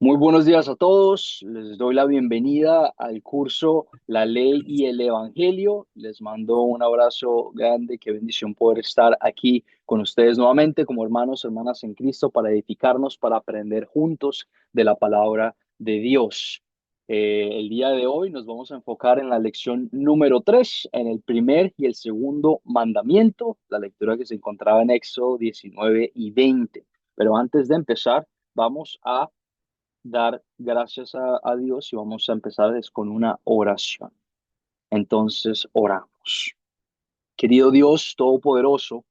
Muy buenos días a todos. Les doy la bienvenida al curso La Ley y el Evangelio. Les mando un abrazo grande. Qué bendición poder estar aquí con ustedes nuevamente como hermanos, hermanas en Cristo para edificarnos, para aprender juntos de la palabra de Dios. El día de hoy nos vamos a enfocar en la lección número 3, en el primer y el segundo mandamiento, la lectura que se encontraba en Éxodo 19 y 20. Pero antes de empezar, vamos a dar gracias a Dios y vamos a empezar es con una oración. Entonces oramos. Querido Dios Todopoderoso,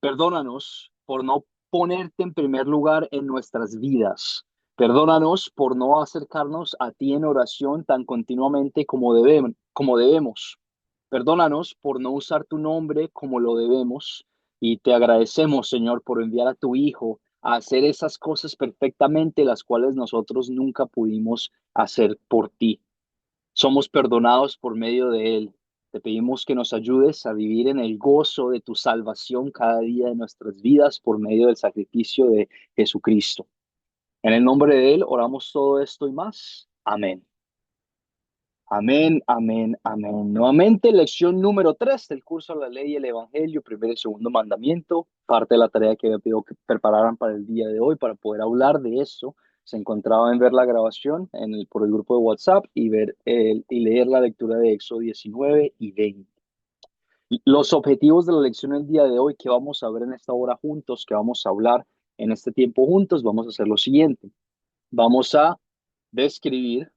perdónanos por no ponerte en primer lugar en nuestras vidas. Perdónanos por no acercarnos a ti en oración tan continuamente como debemos. Perdónanos por no usar tu nombre como lo debemos. Y te agradecemos, Señor, por enviar a tu Hijo a hacer esas cosas perfectamente, las cuales nosotros nunca pudimos hacer por ti. Somos perdonados por medio de Él. Te pedimos que nos ayudes a vivir en el gozo de tu salvación cada día de nuestras vidas por medio del sacrificio de Jesucristo. En el nombre de Él oramos todo esto y más. Amén. Amén, amén, amén. Nuevamente, lección número 3 del curso de la ley y el evangelio, primer y segundo mandamiento. Parte de la tarea que había pedido que prepararan para el día de hoy para poder hablar de eso. Se encontraba en ver la grabación por el grupo de WhatsApp y y leer la lectura de Éxodo 19 y 20. Los objetivos de la lección el día de hoy que vamos a ver en esta hora juntos, que vamos a hablar en este tiempo juntos, vamos a hacer lo siguiente. Vamos a describir,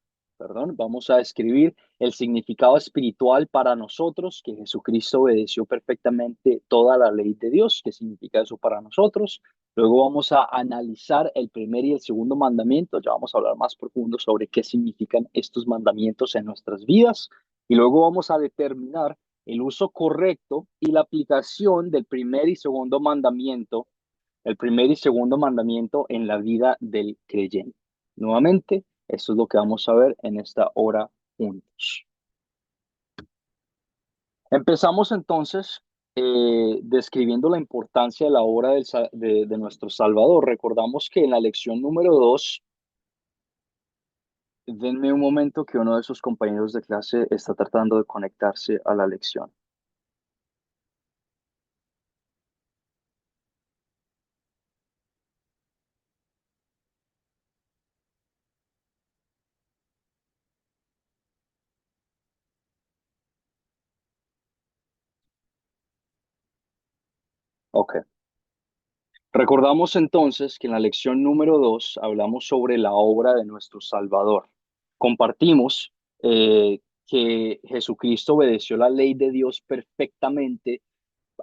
vamos a describir el significado espiritual para nosotros, que Jesucristo obedeció perfectamente toda la ley de Dios. ¿Qué significa eso para nosotros? Luego vamos a analizar el primer y el segundo mandamiento. Ya vamos a hablar más profundo sobre qué significan estos mandamientos en nuestras vidas. Y luego vamos a determinar el uso correcto y la aplicación del primer y segundo mandamiento, el primer y segundo mandamiento en la vida del creyente. Nuevamente, esto es lo que vamos a ver en esta hora juntos. Empezamos entonces describiendo la importancia de la obra de nuestro Salvador. Recordamos que en la lección número 2, denme un momento que uno de sus compañeros de clase está tratando de conectarse a la lección. Ok. Recordamos entonces que en la lección número 2 hablamos sobre la obra de nuestro Salvador. Compartimos que Jesucristo obedeció la ley de Dios perfectamente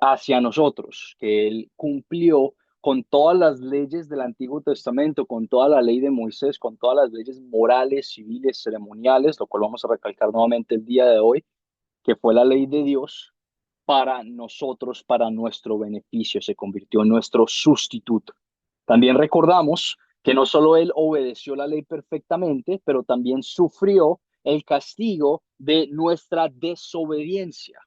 hacia nosotros, que Él cumplió con todas las leyes del Antiguo Testamento, con toda la ley de Moisés, con todas las leyes morales, civiles, ceremoniales, lo cual vamos a recalcar nuevamente el día de hoy, que fue la ley de Dios para nosotros, para nuestro beneficio, se convirtió en nuestro sustituto. También recordamos que no solo Él obedeció la ley perfectamente, pero también sufrió el castigo de nuestra desobediencia.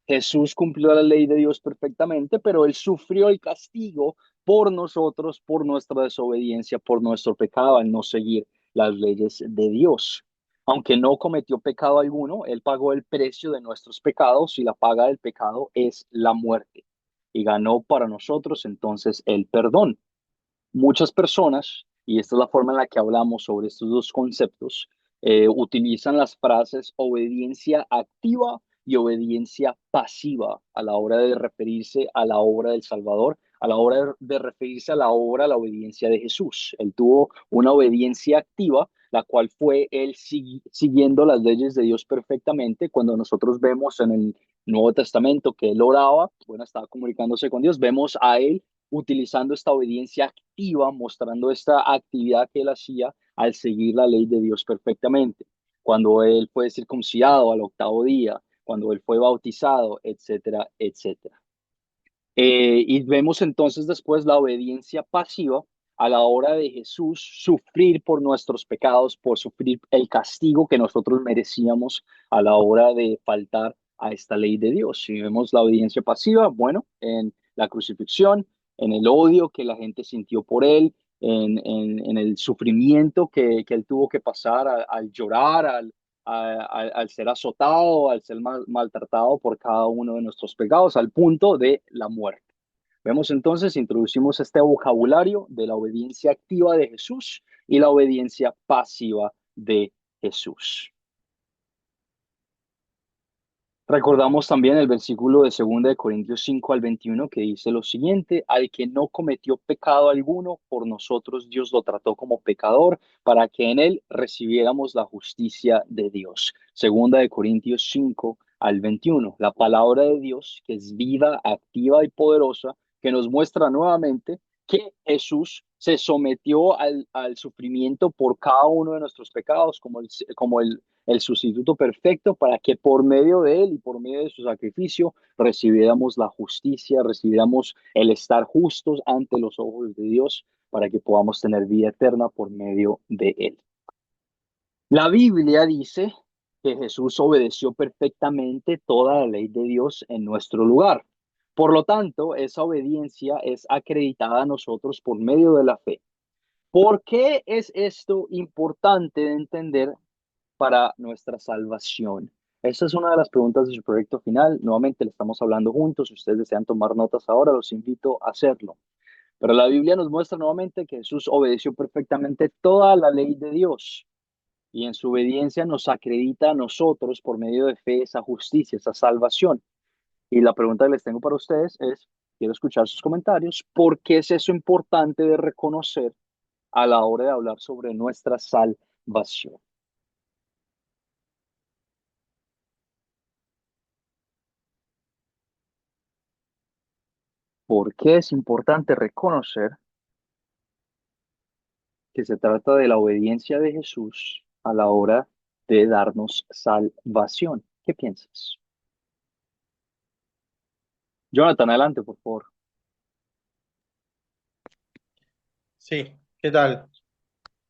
Jesús cumplió la ley de Dios perfectamente, pero Él sufrió el castigo por nosotros, por nuestra desobediencia, por nuestro pecado al no seguir las leyes de Dios. Aunque no cometió pecado alguno, Él pagó el precio de nuestros pecados y la paga del pecado es la muerte. Y ganó para nosotros entonces el perdón. Muchas personas, y esta es la forma en la que hablamos sobre estos dos conceptos, utilizan las frases obediencia activa y obediencia pasiva a la hora de referirse a la obra del Salvador, a la hora de referirse a la obra, a la obediencia de Jesús. Él tuvo una obediencia activa, la cual fue él siguiendo las leyes de Dios perfectamente. Cuando nosotros vemos en el Nuevo Testamento que él oraba, bueno, estaba comunicándose con Dios, vemos a él utilizando esta obediencia activa, mostrando esta actividad que él hacía al seguir la ley de Dios perfectamente. Cuando él fue circuncidado al octavo día, cuando él fue bautizado, etcétera, etcétera. Y vemos entonces después la obediencia pasiva a la hora de Jesús sufrir por nuestros pecados, por sufrir el castigo que nosotros merecíamos a la hora de faltar a esta ley de Dios. Si vemos la obediencia pasiva, bueno, en la crucifixión, en el odio que la gente sintió por él, en el sufrimiento que él tuvo que pasar al llorar, al ser azotado, al ser maltratado por cada uno de nuestros pecados, al punto de la muerte. Vemos entonces, introducimos este vocabulario de la obediencia activa de Jesús y la obediencia pasiva de Jesús. Recordamos también el versículo de 2 de Corintios 5 al 21 que dice lo siguiente, al que no cometió pecado alguno, por nosotros Dios lo trató como pecador para que en él recibiéramos la justicia de Dios. 2 de Corintios 5 al 21, la palabra de Dios que es viva, activa y poderosa, que nos muestra nuevamente que Jesús se sometió al sufrimiento por cada uno de nuestros pecados, como el sustituto perfecto para que por medio de él y por medio de su sacrificio recibiéramos la justicia, recibiéramos el estar justos ante los ojos de Dios para que podamos tener vida eterna por medio de él. La Biblia dice que Jesús obedeció perfectamente toda la ley de Dios en nuestro lugar. Por lo tanto, esa obediencia es acreditada a nosotros por medio de la fe. ¿Por qué es esto importante de entender para nuestra salvación? Esta es una de las preguntas de su proyecto final. Nuevamente le estamos hablando juntos. Si ustedes desean tomar notas ahora, los invito a hacerlo. Pero la Biblia nos muestra nuevamente que Jesús obedeció perfectamente toda la ley de Dios y en su obediencia nos acredita a nosotros por medio de fe esa justicia, esa salvación. Y la pregunta que les tengo para ustedes es, quiero escuchar sus comentarios, ¿por qué es eso importante de reconocer a la hora de hablar sobre nuestra salvación? ¿Por qué es importante reconocer que se trata de la obediencia de Jesús a la hora de darnos salvación? ¿Qué piensas? Jonathan, adelante, por favor. Sí, ¿qué tal?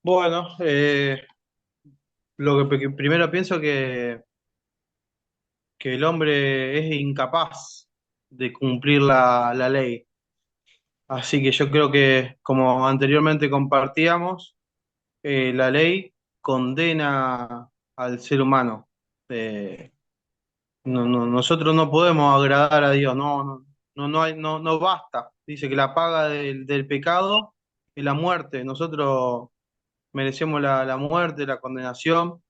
Bueno, lo que primero pienso que el hombre es incapaz de cumplir la ley. Así que yo creo que, como anteriormente compartíamos, la ley condena al ser humano. Eh, nosotros no podemos agradar a Dios, no basta. Dice que la paga del pecado es la muerte. Nosotros merecemos la muerte, la condenación.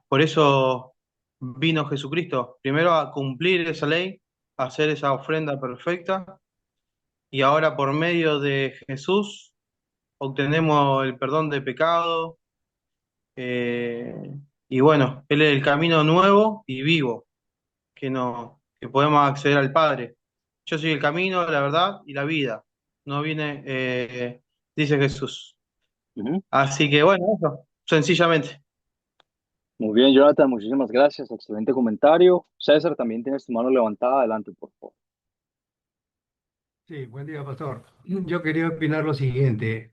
Por eso vino Jesucristo, primero a cumplir esa ley, a hacer esa ofrenda perfecta, y ahora por medio de Jesús obtenemos el perdón de pecado, eh, y bueno, Él es el camino nuevo y vivo que podemos acceder al Padre. Yo soy el camino, la verdad y la vida. No viene, dice Jesús. Ujú. Así que bueno, eso, sencillamente. Muy bien, Jonathan, muchísimas gracias. Excelente comentario. César, también tienes tu mano levantada. Adelante, por favor. Sí, buen día, pastor. Yo quería opinar lo siguiente.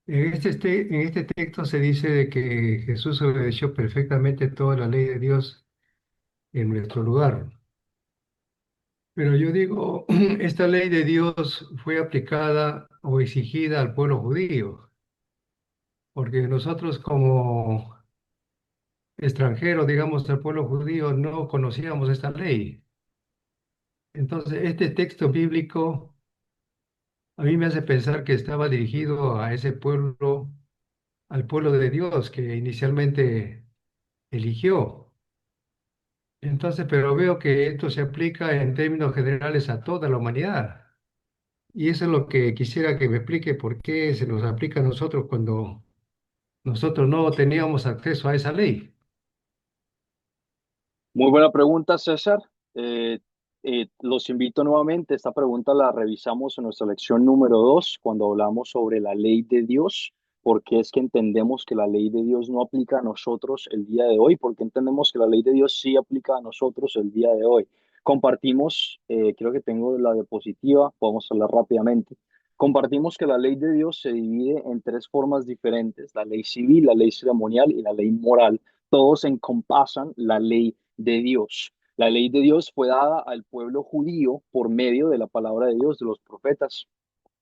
En este texto se dice de que Jesús obedeció perfectamente toda la ley de Dios en nuestro lugar. Pero yo digo, esta ley de Dios fue aplicada o exigida al pueblo judío, porque nosotros como extranjeros, digamos, del pueblo judío, no conocíamos esta ley. Entonces, este texto bíblico a mí me hace pensar que estaba dirigido a ese pueblo, al pueblo de Dios que inicialmente eligió. Entonces, pero veo que esto se aplica en términos generales a toda la humanidad. Y eso es lo que quisiera que me explique por qué se nos aplica a nosotros cuando nosotros no teníamos acceso a esa ley. Muy buena pregunta, César. Eh, los invito nuevamente. Esta pregunta la revisamos en nuestra lección número 2, cuando hablamos sobre la ley de Dios. ¿Por qué es que entendemos que la ley de Dios no aplica a nosotros el día de hoy? ¿Por qué entendemos que la ley de Dios sí aplica a nosotros el día de hoy? Compartimos, creo que tengo la diapositiva, podemos hablar rápidamente. Compartimos que la ley de Dios se divide en tres formas diferentes: la ley civil, la ley ceremonial y la ley moral. Todos encompasan la ley de Dios. La ley de Dios fue dada al pueblo judío por medio de la palabra de Dios, de los profetas.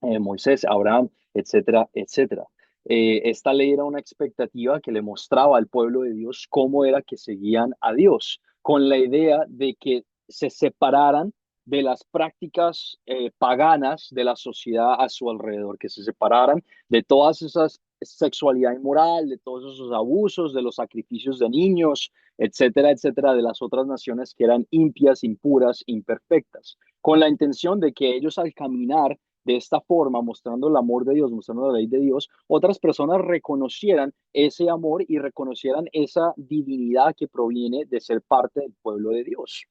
Moisés, Abraham, etcétera, etcétera. Esta ley era una expectativa que le mostraba al pueblo de Dios cómo era que seguían a Dios, con la idea de que se separaran de las prácticas paganas de la sociedad a su alrededor, que se separaran de todas esas sexualidad inmoral, de todos esos abusos, de los sacrificios de niños, etcétera, etcétera, de las otras naciones que eran impias, impuras, imperfectas, con la intención de que ellos al caminar de esta forma, mostrando el amor de Dios, mostrando la ley de Dios, otras personas reconocieran ese amor y reconocieran esa divinidad que proviene de ser parte del pueblo de Dios.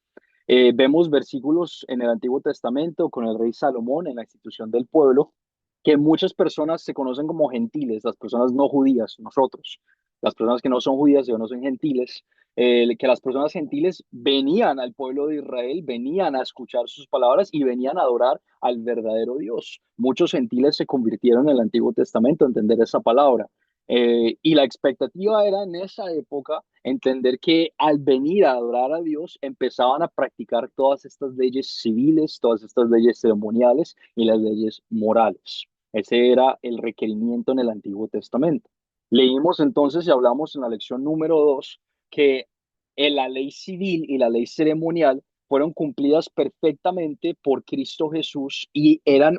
Vemos versículos en el Antiguo Testamento con el rey Salomón en la institución del pueblo, que muchas personas se conocen como gentiles, las personas no judías, nosotros, las personas que no son judías y no son gentiles, que las personas gentiles venían al pueblo de Israel, venían a escuchar sus palabras y venían a adorar al verdadero Dios. Muchos gentiles se convirtieron en el Antiguo Testamento a entender esa palabra. Y la expectativa era en esa época entender que al venir a adorar a Dios empezaban a practicar todas estas leyes civiles, todas estas leyes ceremoniales y las leyes morales. Ese era el requerimiento en el Antiguo Testamento. Leímos entonces y hablamos en la lección número 2 que la ley civil y la ley ceremonial fueron cumplidas perfectamente por Cristo Jesús y eran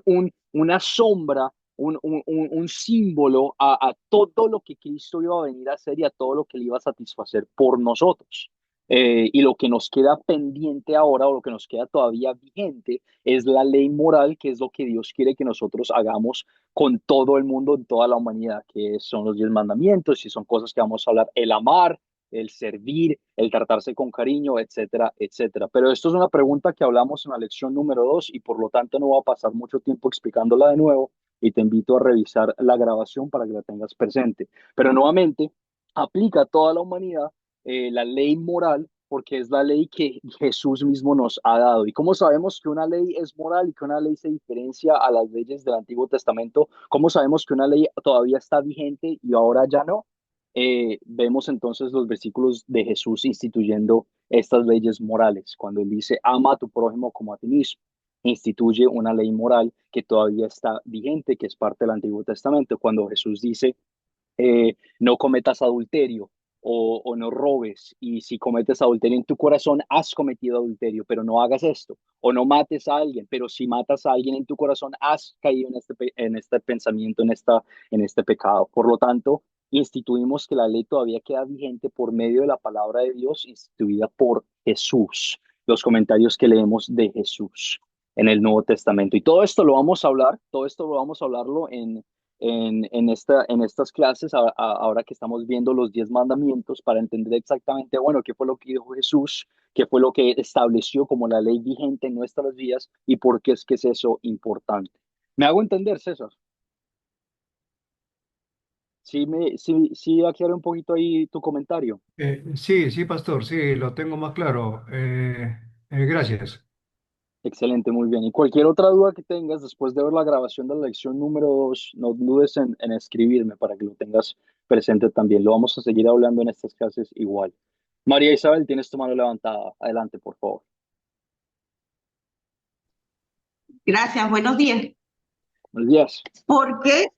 una sombra, un símbolo a todo lo que Cristo iba a venir a hacer y a todo lo que le iba a satisfacer por nosotros. Y lo que nos queda pendiente ahora o lo que nos queda todavía vigente es la ley moral, que es lo que Dios quiere que nosotros hagamos con todo el mundo, en toda la humanidad, que son los 10 mandamientos y son cosas que vamos a hablar, el amar, el servir, el tratarse con cariño, etcétera, etcétera. Pero esto es una pregunta que hablamos en la lección número 2 y por lo tanto no va a pasar mucho tiempo explicándola de nuevo y te invito a revisar la grabación para que la tengas presente. Pero nuevamente, aplica a toda la humanidad la ley moral porque es la ley que Jesús mismo nos ha dado. ¿Y cómo sabemos que una ley es moral y que una ley se diferencia a las leyes del Antiguo Testamento? ¿Cómo sabemos que una ley todavía está vigente y ahora ya no? Vemos entonces los versículos de Jesús instituyendo estas leyes morales. Cuando él dice, ama a tu prójimo como a ti mismo, instituye una ley moral que todavía está vigente, que es parte del Antiguo Testamento. Cuando Jesús dice, no cometas adulterio o no robes, y si cometes adulterio en tu corazón, has cometido adulterio, pero no hagas esto, o no mates a alguien, pero si matas a alguien en tu corazón, has caído en este pensamiento, en este pecado. Por lo tanto, instituimos que la ley todavía queda vigente por medio de la palabra de Dios instituida por Jesús, los comentarios que leemos de Jesús en el Nuevo Testamento. Y todo esto lo vamos a hablar, todo esto lo vamos a hablarlo en estas clases, ahora que estamos viendo los 10 mandamientos, para entender exactamente, bueno, qué fue lo que dijo Jesús, qué fue lo que estableció como la ley vigente en nuestras vidas y por qué es que es eso importante. ¿Me hago entender, César? Sí, aclaré un poquito ahí tu comentario. Sí, sí, pastor, sí, lo tengo más claro. Gracias. Excelente, muy bien. Y cualquier otra duda que tengas después de ver la grabación de la lección número 2, no dudes en escribirme para que lo tengas presente también. Lo vamos a seguir hablando en estas clases igual. María Isabel, tienes tu mano levantada. Adelante, por favor. Gracias, buenos días. Buenos días. ¿Por qué?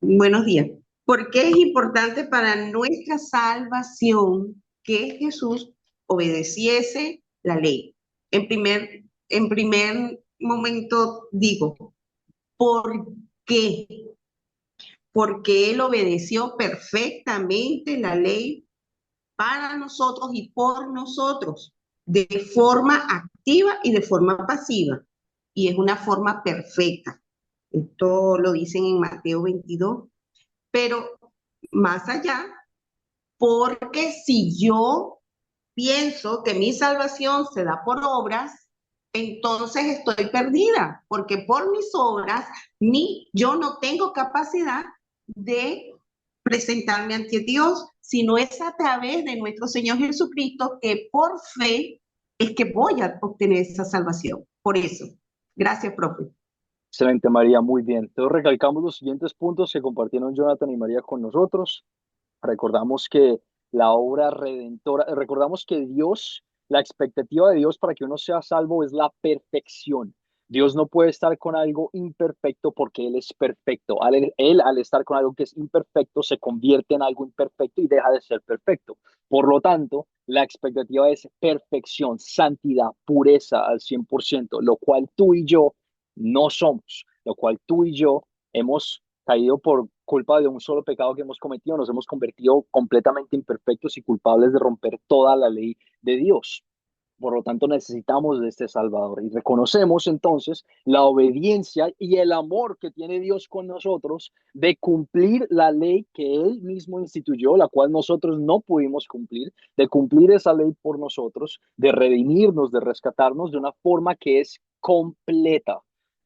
Buenos días. ¿Por qué es importante para nuestra salvación que Jesús obedeciese la ley? En primer momento digo, ¿por qué? Porque Él obedeció perfectamente la ley para nosotros y por nosotros, de forma activa y de forma pasiva. Y es una forma perfecta. Esto lo dicen en Mateo 22. Pero más allá, porque si yo pienso que mi salvación se da por obras, entonces estoy perdida, porque por mis obras yo no tengo capacidad de presentarme ante Dios, sino es a través de nuestro Señor Jesucristo que por fe es que voy a obtener esa salvación. Por eso, gracias, profe. Excelente, María, muy bien. Entonces recalcamos los siguientes puntos que compartieron Jonathan y María con nosotros. Recordamos que la obra redentora, recordamos que Dios, la expectativa de Dios para que uno sea salvo es la perfección. Dios no puede estar con algo imperfecto porque Él es perfecto. Él, al estar con algo que es imperfecto, se convierte en algo imperfecto y deja de ser perfecto. Por lo tanto, la expectativa es perfección, santidad, pureza al 100%, lo cual tú y yo no somos, lo cual tú y yo hemos caído por culpa de un solo pecado que hemos cometido, nos hemos convertido completamente imperfectos y culpables de romper toda la ley de Dios. Por lo tanto, necesitamos de este Salvador y reconocemos entonces la obediencia y el amor que tiene Dios con nosotros de cumplir la ley que Él mismo instituyó, la cual nosotros no pudimos cumplir, de cumplir esa ley por nosotros, de redimirnos, de rescatarnos de una forma que es completa.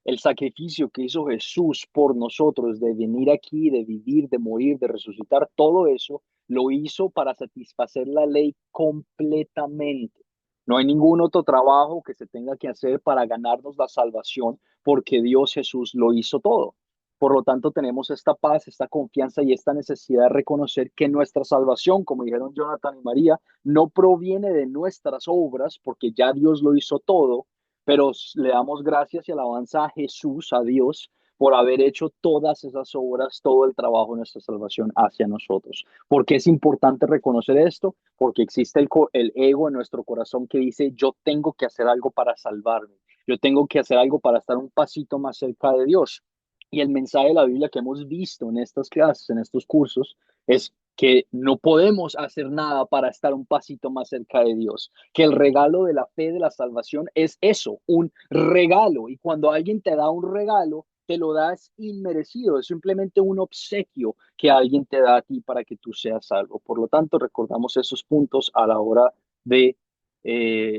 El sacrificio que hizo Jesús por nosotros, de venir aquí, de vivir, de morir, de resucitar, todo eso lo hizo para satisfacer la ley completamente. No hay ningún otro trabajo que se tenga que hacer para ganarnos la salvación, porque Dios Jesús lo hizo todo. Por lo tanto, tenemos esta paz, esta confianza y esta necesidad de reconocer que nuestra salvación, como dijeron Jonathan y María, no proviene de nuestras obras, porque ya Dios lo hizo todo, pero le damos gracias y alabanza a Jesús, a Dios, por haber hecho todas esas obras, todo el trabajo de nuestra salvación hacia nosotros. ¿Por qué es importante reconocer esto? Porque existe el ego en nuestro corazón que dice, yo tengo que hacer algo para salvarme, yo tengo que hacer algo para estar un pasito más cerca de Dios. Y el mensaje de la Biblia que hemos visto en estas clases, en estos cursos, es que no podemos hacer nada para estar un pasito más cerca de Dios, que el regalo de la fe de la salvación es eso, un regalo. Y cuando alguien te da un regalo, te lo das inmerecido, es simplemente un obsequio que alguien te da a ti para que tú seas salvo. Por lo tanto, recordamos esos puntos a la hora de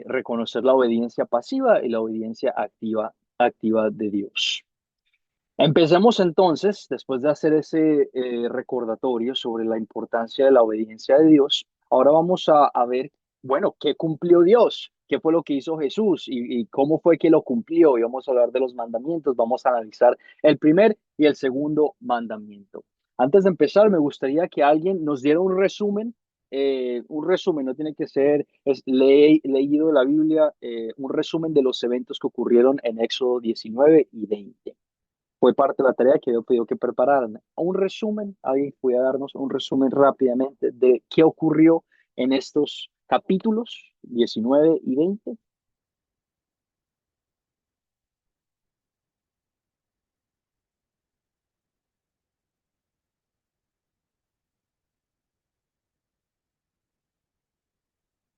reconocer la obediencia pasiva y la obediencia activa de Dios. Empecemos entonces, después de hacer ese recordatorio sobre la importancia de la obediencia de Dios, ahora vamos a ver, bueno, qué cumplió Dios, qué fue lo que hizo Jesús y cómo fue que lo cumplió. Y vamos a hablar de los mandamientos, vamos a analizar el primer y el segundo mandamiento. Antes de empezar, me gustaría que alguien nos diera un resumen, no tiene que ser leído de la Biblia, un resumen de los eventos que ocurrieron en Éxodo 19 y 20. Fue parte de la tarea que yo pedido que prepararan. Un resumen, alguien puede darnos un resumen rápidamente de qué ocurrió en estos capítulos 19 y 20.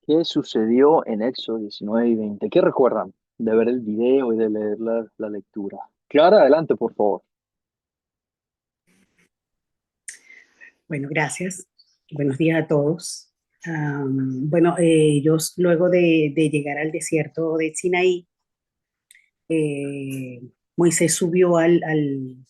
¿Qué sucedió en Éxodo 19 y 20? ¿Qué recuerdan de ver el video y de leer la lectura? Clara, adelante, por favor. Bueno, gracias. Buenos días a todos. Bueno, ellos luego de llegar al desierto de Sinaí, Moisés subió al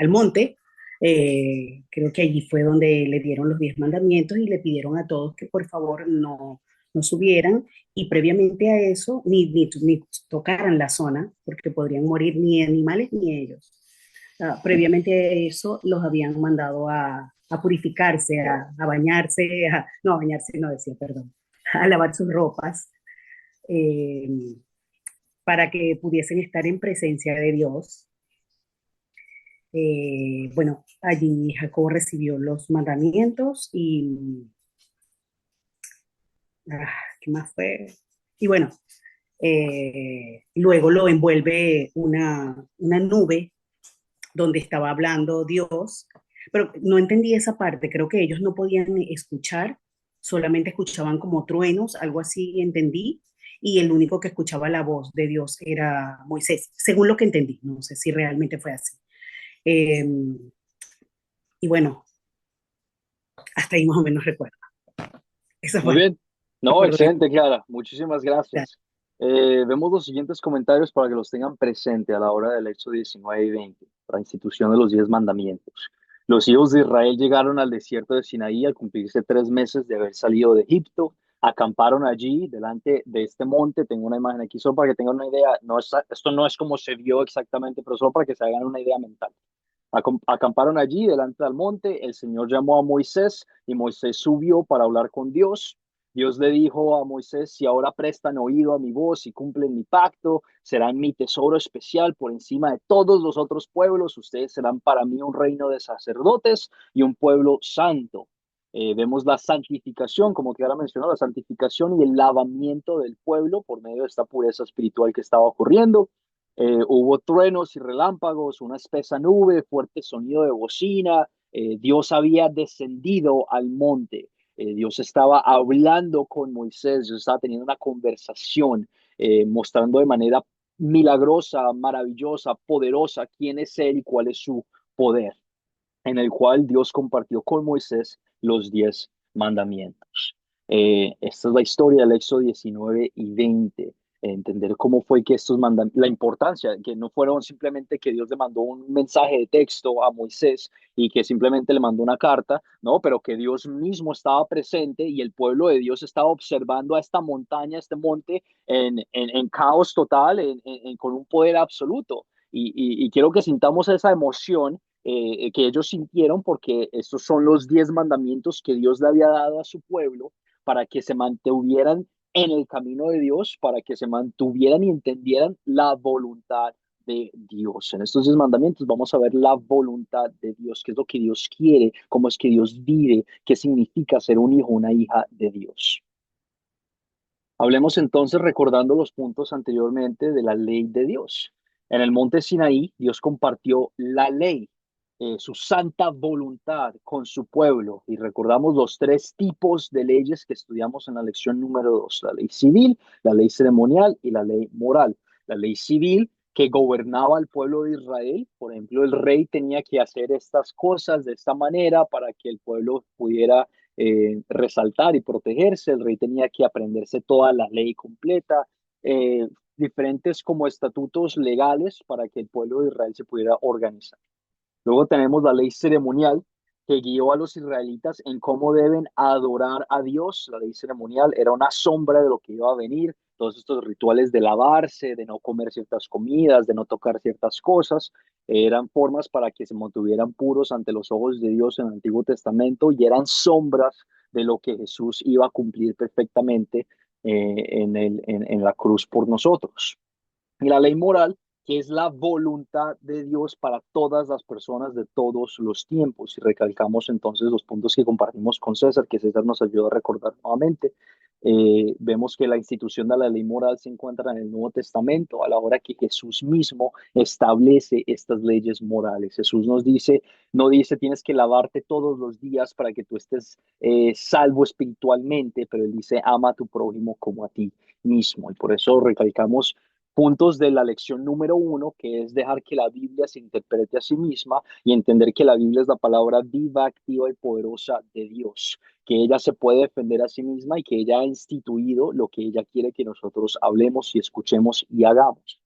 monte. Creo que allí fue donde le dieron los 10 mandamientos y le pidieron a todos que por favor no subieran y previamente a eso ni tocaran la zona porque podrían morir ni animales ni ellos. Previamente a eso los habían mandado a purificarse, a bañarse, no, a bañarse no decía, perdón, a lavar sus ropas eh, para que pudiesen estar en presencia de Dios. Bueno, allí Jacob recibió los mandamientos y, ¿qué más fue? Y bueno, luego lo envuelve una nube donde estaba hablando Dios, pero no entendí esa parte, creo que ellos no podían escuchar, solamente escuchaban como truenos, algo así entendí, y el único que escuchaba la voz de Dios era Moisés, según lo que entendí, no sé si realmente fue así. Eh, y bueno, hasta ahí más o menos recuerdo. Eso Muy fue. bien. No, Recuerdo bien. excelente, Clara. Muchísimas gracias. Vemos los siguientes comentarios para que los tengan presente a la hora del Éxodo 19 y 20, la institución de los 10 mandamientos. Los hijos de Israel llegaron al desierto de Sinaí al cumplirse 3 meses de haber salido de Egipto. Acamparon allí, delante de este monte. Tengo una imagen aquí solo para que tengan una idea. No esto no es como se vio exactamente, pero solo para que se hagan una idea mental. Acamparon allí delante del monte. El Señor llamó a Moisés y Moisés subió para hablar con Dios. Dios le dijo a Moisés, si ahora prestan oído a mi voz y cumplen mi pacto, serán mi tesoro especial por encima de todos los otros pueblos. Ustedes serán para mí un reino de sacerdotes y un pueblo santo. Vemos la santificación, como que ahora mencionó, la santificación y el lavamiento del pueblo por medio de esta pureza espiritual que estaba ocurriendo. Hubo truenos y relámpagos, una espesa nube, fuerte sonido de bocina. Dios había descendido al monte. Dios estaba hablando con Moisés, Dios estaba teniendo una conversación, mostrando de manera milagrosa, maravillosa, poderosa quién es Él y cuál es su poder, en el cual Dios compartió con Moisés los 10 mandamientos. Esta es la historia del Éxodo 19 y 20. Entender cómo fue que estos mandamientos, la importancia, que no fueron simplemente que Dios le mandó un mensaje de texto a Moisés y que simplemente le mandó una carta, no, pero que Dios mismo estaba presente y el pueblo de Dios estaba observando a esta montaña, este monte, en caos total, con un poder absoluto. Y quiero que sintamos esa emoción que ellos sintieron, porque estos son los 10 mandamientos que Dios le había dado a su pueblo para que se mantuvieran en el camino de Dios, para que se mantuvieran y entendieran la voluntad de Dios. En estos 10 mandamientos vamos a ver la voluntad de Dios, qué es lo que Dios quiere, cómo es que Dios vive, qué significa ser un hijo, una hija de Dios. Hablemos entonces recordando los puntos anteriormente de la ley de Dios. En el monte Sinaí, Dios compartió la ley, su santa voluntad con su pueblo. Y recordamos los 3 tipos de leyes que estudiamos en la lección número 2: la ley civil, la ley ceremonial y la ley moral. La ley civil que gobernaba al pueblo de Israel. Por ejemplo, el rey tenía que hacer estas cosas de esta manera para que el pueblo pudiera resaltar y protegerse. El rey tenía que aprenderse toda la ley completa, diferentes como estatutos legales para que el pueblo de Israel se pudiera organizar. Luego tenemos la ley ceremonial que guió a los israelitas en cómo deben adorar a Dios. La ley ceremonial era una sombra de lo que iba a venir. Todos estos rituales de lavarse, de no comer ciertas comidas, de no tocar ciertas cosas, eran formas para que se mantuvieran puros ante los ojos de Dios en el Antiguo Testamento, y eran sombras de lo que Jesús iba a cumplir perfectamente en la cruz por nosotros. Y la ley moral, que es la voluntad de Dios para todas las personas de todos los tiempos. Y recalcamos entonces los puntos que compartimos con César, que César nos ayudó a recordar nuevamente. Vemos que la institución de la ley moral se encuentra en el Nuevo Testamento, a la hora que Jesús mismo establece estas leyes morales. Jesús nos dice, no dice tienes que lavarte todos los días para que tú estés salvo espiritualmente, pero él dice ama a tu prójimo como a ti mismo. Y por eso recalcamos puntos de la lección número 1, que es dejar que la Biblia se interprete a sí misma y entender que la Biblia es la palabra viva, activa y poderosa de Dios, que ella se puede defender a sí misma y que ella ha instituido lo que ella quiere que nosotros hablemos y escuchemos y hagamos.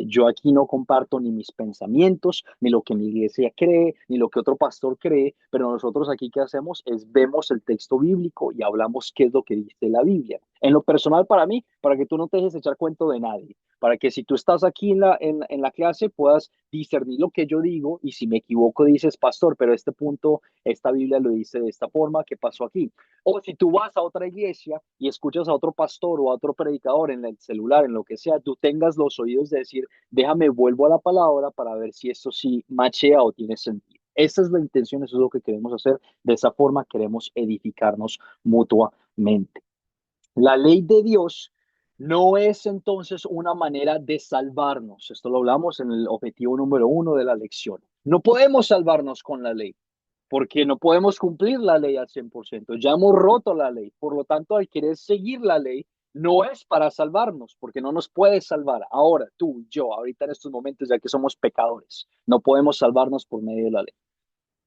Yo aquí no comparto ni mis pensamientos, ni lo que mi iglesia cree, ni lo que otro pastor cree, pero nosotros aquí ¿qué hacemos? Es vemos el texto bíblico y hablamos qué es lo que dice la Biblia. En lo personal para mí, para que tú no te dejes echar cuento de nadie, para que si tú estás aquí en la clase puedas discernir lo que yo digo, y si me equivoco dices, pastor, pero este punto, esta Biblia lo dice de esta forma, ¿qué pasó aquí? O si tú vas a otra iglesia y escuchas a otro pastor o a otro predicador en el celular, en lo que sea, tú tengas los oídos de decir, déjame, vuelvo a la palabra para ver si esto sí machea o tiene sentido. Esa es la intención, eso es lo que queremos hacer. De esa forma queremos edificarnos mutuamente. La ley de Dios no es entonces una manera de salvarnos. Esto lo hablamos en el objetivo número 1 de la lección. No podemos salvarnos con la ley, porque no podemos cumplir la ley al 100%. Ya hemos roto la ley. Por lo tanto, al querer seguir la ley, no es para salvarnos, porque no nos puede salvar. Ahora, tú y yo, ahorita en estos momentos, ya que somos pecadores, no podemos salvarnos por medio de la ley.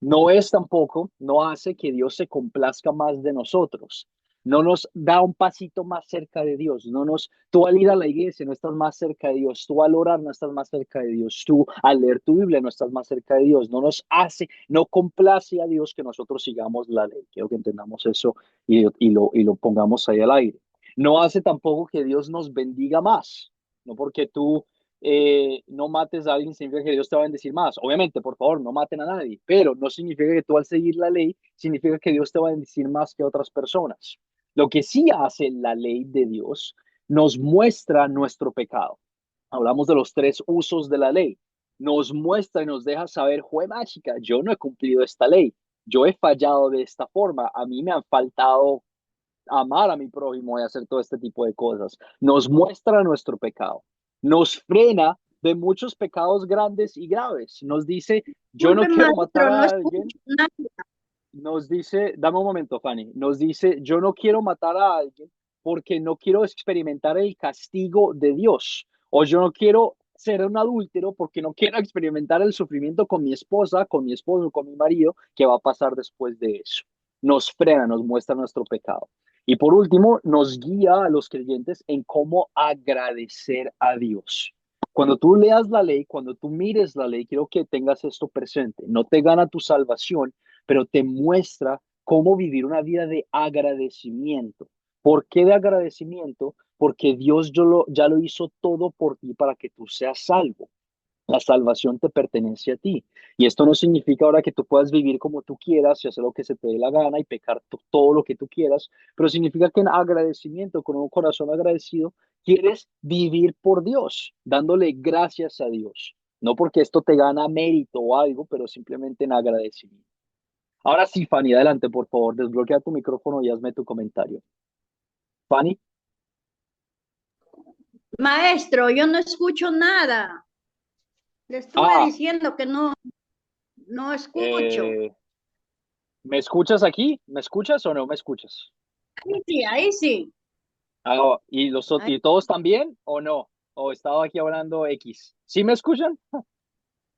No es tampoco, no hace que Dios se complazca más de nosotros. No nos da un pasito más cerca de Dios. Tú al ir a la iglesia no estás más cerca de Dios. Tú al orar no estás más cerca de Dios. Tú al leer tu Biblia no estás más cerca de Dios. No complace a Dios que nosotros sigamos la ley. Quiero que entendamos eso y lo pongamos ahí al aire. No hace tampoco que Dios nos bendiga más. No porque tú no mates a alguien significa que Dios te va a bendecir más. Obviamente, por favor, no maten a nadie, pero no significa que tú al seguir la ley, significa que Dios te va a bendecir más que otras personas. Lo que sí hace la ley de Dios, nos muestra nuestro pecado. Hablamos de los tres usos de la ley. Nos muestra y nos deja saber, juega chica, yo no he cumplido esta ley, yo he fallado de esta forma, a mí me han faltado amar a mi prójimo y hacer todo este tipo de cosas. Nos muestra nuestro pecado, nos frena de muchos pecados grandes y graves. Nos dice, yo no Disculpe, quiero matar maestro, no a escucho alguien. nada. Nos dice, dame un momento, Fanny, nos dice, yo no quiero matar a alguien porque no quiero experimentar el castigo de Dios. O yo no quiero ser un adúltero porque no quiero experimentar el sufrimiento con mi esposa, con mi esposo, con mi marido, que va a pasar después de eso. Nos frena, nos muestra nuestro pecado. Y por último, nos guía a los creyentes en cómo agradecer a Dios. Cuando tú leas la ley, cuando tú mires la ley, quiero que tengas esto presente. No te gana tu salvación, pero te muestra cómo vivir una vida de agradecimiento. ¿Por qué de agradecimiento? Porque Dios ya lo hizo todo por ti para que tú seas salvo. La salvación te pertenece a ti. Y esto no significa ahora que tú puedas vivir como tú quieras y hacer lo que se te dé la gana y pecar todo lo que tú quieras, pero significa que en agradecimiento, con un corazón agradecido, quieres vivir por Dios, dándole gracias a Dios. No porque esto te gana mérito o algo, pero simplemente en agradecimiento. Ahora sí, Fanny, adelante, por favor, desbloquea tu micrófono y hazme tu comentario. Fanny, Maestro, yo no escucho nada. Le estuve ah, diciendo que no escucho. eh, ¿me escuchas aquí? ¿Me escuchas o no me escuchas? Ahí sí, ahí sí. Ah, Ahí- ¿y todos también o no? ¿O estaba aquí hablando X? ¿Sí me escuchan?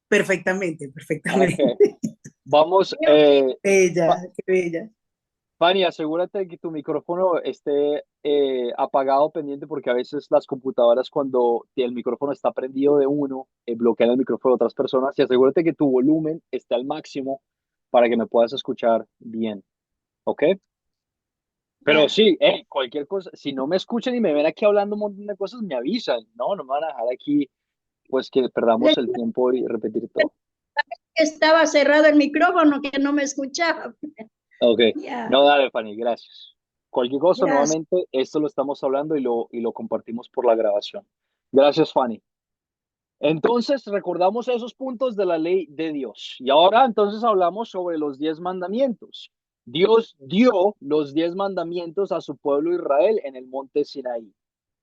Perfectamente, perfectamente. Ok, vamos. Bella, qué bella. Fanny, asegúrate que tu micrófono esté apagado, pendiente, porque a veces las computadoras cuando el micrófono está prendido de uno, bloquean el micrófono de otras personas y asegúrate que tu volumen esté al máximo para que me puedas escuchar bien, ¿ok? Pero Ya. sí, cualquier cosa, si no me escuchan y me ven aquí hablando un montón de cosas, me avisan, no, no me van a dejar aquí, pues que Le perdamos el dije tiempo y repetir todo. que estaba cerrado el micrófono, que no me escuchaba. Ok, Ya, no, dale, Fanny, gracias. Cualquier cosa, gracias. nuevamente, esto lo estamos hablando y lo compartimos por la grabación. Gracias, Fanny. Entonces, recordamos esos puntos de la ley de Dios. Y ahora, entonces, hablamos sobre los 10 mandamientos. Dios dio los 10 mandamientos a su pueblo Israel en el monte Sinaí.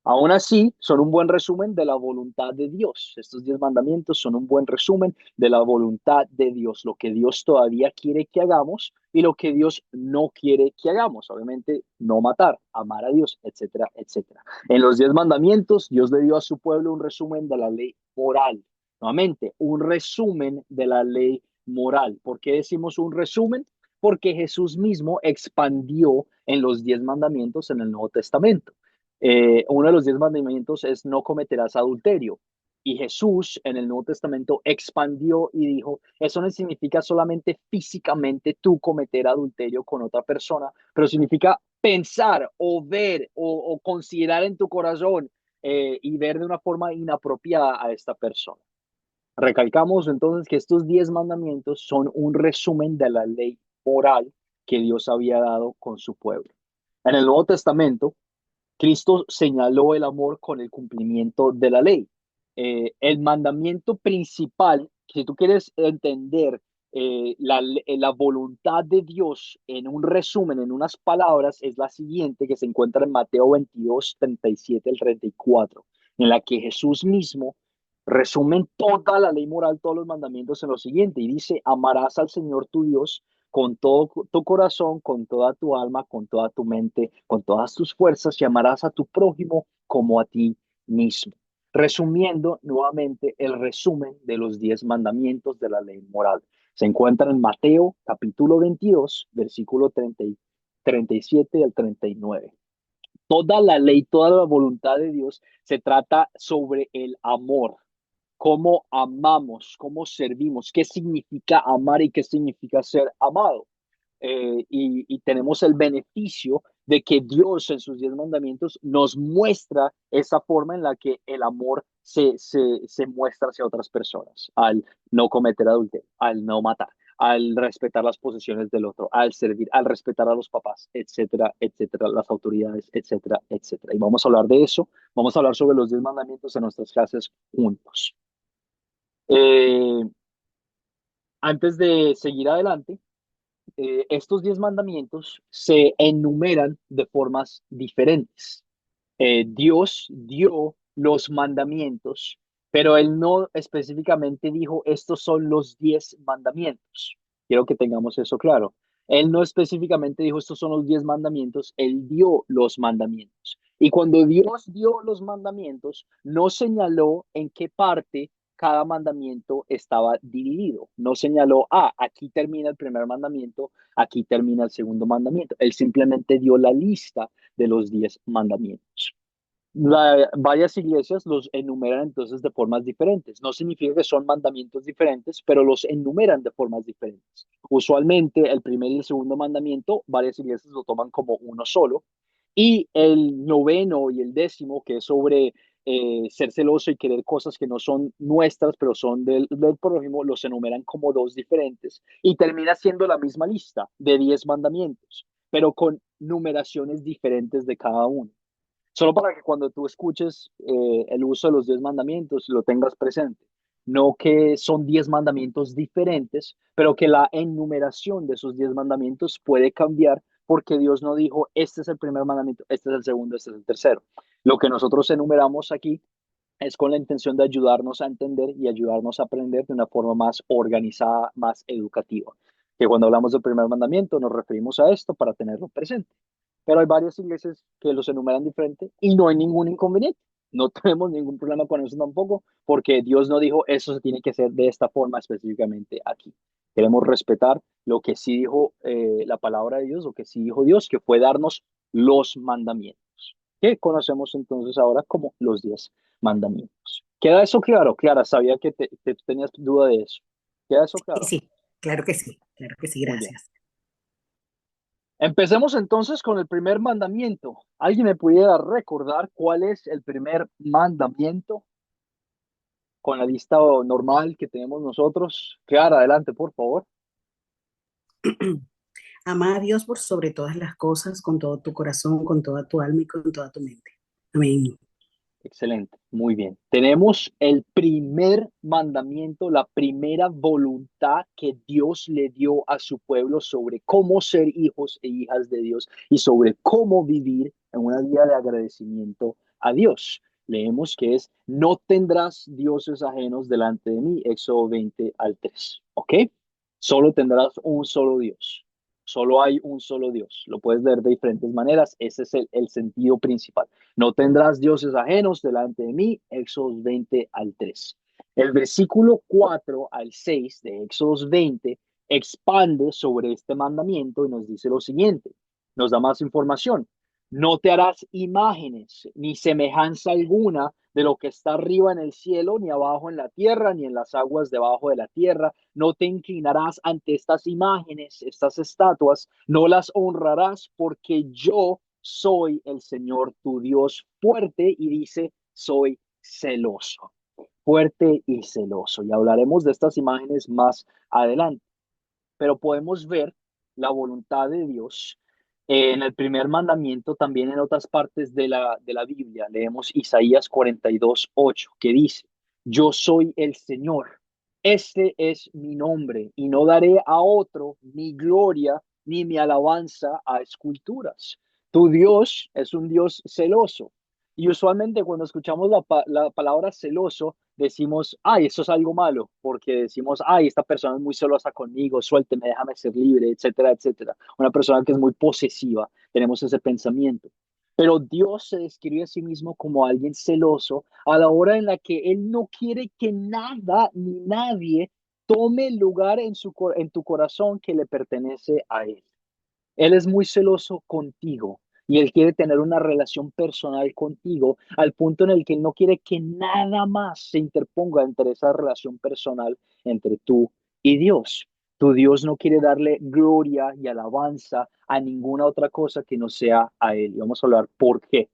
Aún así, son un buen resumen de la voluntad de Dios. Estos 10 mandamientos son un buen resumen de la voluntad de Dios, lo que Dios todavía quiere que hagamos y lo que Dios no quiere que hagamos. Obviamente, no matar, amar a Dios, etcétera, etcétera. En los 10 mandamientos, Dios le dio a su pueblo un resumen de la ley moral. Nuevamente, un resumen de la ley moral. ¿Por qué decimos un resumen? Porque Jesús mismo expandió en los 10 mandamientos en el Nuevo Testamento. Uno de los 10 mandamientos es no cometerás adulterio. Y Jesús en el Nuevo Testamento expandió y dijo, eso no significa solamente físicamente tú cometer adulterio con otra persona, pero significa pensar o ver o considerar en tu corazón y ver de una forma inapropiada a esta persona. Recalcamos entonces que estos 10 mandamientos son un resumen de la ley moral que Dios había dado con su pueblo. En el Nuevo Testamento, Cristo señaló el amor con el cumplimiento de la ley. El mandamiento principal, si tú quieres entender la voluntad de Dios en un resumen, en unas palabras, es la siguiente que se encuentra en Mateo 22, 37 al 34, en la que Jesús mismo resume toda la ley moral, todos los mandamientos en lo siguiente, y dice, amarás al Señor tu Dios con todo tu corazón, con toda tu alma, con toda tu mente, con todas tus fuerzas y amarás a tu prójimo como a ti mismo. Resumiendo nuevamente el resumen de los 10 mandamientos de la ley moral. Se encuentra en Mateo capítulo 22, versículo 37 al 39. Toda la ley, toda la voluntad de Dios se trata sobre el amor, cómo amamos, cómo servimos, qué significa amar y qué significa ser amado. Y tenemos el beneficio de que Dios en sus 10 mandamientos nos muestra esa forma en la que el amor se muestra hacia otras personas, al no cometer adulterio, al no matar, al respetar las posesiones del otro, al servir, al respetar a los papás, etcétera, etcétera, las autoridades, etcétera, etcétera. Y vamos a hablar de eso, vamos a hablar sobre los 10 mandamientos en nuestras clases juntos. Eh, Antes de seguir adelante, estos 10 mandamientos se enumeran de formas diferentes. Dios dio los mandamientos, pero Él no específicamente dijo, estos son los 10 mandamientos. Quiero que tengamos eso claro. Él no específicamente dijo, estos son los 10 mandamientos, Él dio los mandamientos. Y cuando Dios dio los mandamientos, no señaló en qué parte cada mandamiento estaba dividido. No señaló, aquí termina el primer mandamiento, aquí termina el segundo mandamiento. Él simplemente dio la lista de los 10 mandamientos. Varias iglesias los enumeran entonces de formas diferentes. No significa que son mandamientos diferentes, pero los enumeran de formas diferentes. Usualmente el primer y el segundo mandamiento, varias iglesias lo toman como uno solo, y el noveno y el décimo, que es sobre ser celoso y querer cosas que no son nuestras, pero son del prójimo, los enumeran como dos diferentes, y termina siendo la misma lista de 10 mandamientos, pero con numeraciones diferentes de cada uno. Solo para que cuando tú escuches el uso de los 10 mandamientos lo tengas presente. No que son 10 mandamientos diferentes, pero que la enumeración de esos 10 mandamientos puede cambiar porque Dios no dijo, este es el primer mandamiento, este es el segundo, este es el tercero. Lo que nosotros enumeramos aquí es con la intención de ayudarnos a entender y ayudarnos a aprender de una forma más organizada, más educativa. Que cuando hablamos del primer mandamiento nos referimos a esto para tenerlo presente. Pero hay varias iglesias que los enumeran diferente y no hay ningún inconveniente. No tenemos ningún problema con eso tampoco, porque Dios no dijo eso se tiene que hacer de esta forma específicamente aquí. Queremos respetar lo que sí dijo la palabra de Dios, lo que sí dijo Dios, que fue darnos los mandamientos, que conocemos entonces ahora como los 10 mandamientos. ¿Queda eso claro? Clara, sabía que tú tenías duda de eso. ¿Queda eso Sí, claro? sí, claro que sí, Muy bien. gracias. Empecemos entonces con el primer mandamiento. ¿Alguien me pudiera recordar cuál es el primer mandamiento con la lista normal que tenemos nosotros? Clara, adelante, por favor. Ama a Dios por sobre todas las cosas, con todo tu corazón, con toda tu alma y con toda tu mente. Amén. Excelente, muy bien. Tenemos el primer mandamiento, la primera voluntad que Dios le dio a su pueblo sobre cómo ser hijos e hijas de Dios y sobre cómo vivir en una vida de agradecimiento a Dios. Leemos que es, no tendrás dioses ajenos delante de mí, Éxodo 20 al 3. ¿Ok? Solo tendrás un solo Dios. Solo hay un solo Dios. Lo puedes ver de diferentes maneras. Ese es el sentido principal. No tendrás dioses ajenos delante de mí, Éxodo 20 al 3. El versículo 4 al 6 de Éxodo 20 expande sobre este mandamiento y nos dice lo siguiente, nos da más información. No te harás imágenes ni semejanza alguna de lo que está arriba en el cielo, ni abajo en la tierra, ni en las aguas debajo de la tierra. No te inclinarás ante estas imágenes, estas estatuas, no las honrarás porque yo soy el Señor tu Dios fuerte y dice, soy celoso, fuerte y celoso. Y hablaremos de estas imágenes más adelante, pero podemos ver la voluntad de Dios en el primer mandamiento, también en otras partes de la Biblia. Leemos Isaías 42:8, que dice, yo soy el Señor, este es mi nombre, y no daré a otro mi gloria ni mi alabanza a esculturas. Tu Dios es un Dios celoso. Y usualmente cuando escuchamos la palabra celoso, decimos, ay, eso es algo malo, porque decimos, ay, esta persona es muy celosa conmigo, suélteme, déjame ser libre, etcétera, etcétera. Una persona que es muy posesiva, tenemos ese pensamiento. Pero Dios se describe a sí mismo como alguien celoso a la hora en la que Él no quiere que nada ni nadie tome lugar en tu corazón que le pertenece a Él. Él es muy celoso contigo y Él quiere tener una relación personal contigo al punto en el que Él no quiere que nada más se interponga entre esa relación personal entre tú y Dios. Tu Dios no quiere darle gloria y alabanza a ninguna otra cosa que no sea a Él. Y vamos a hablar por qué.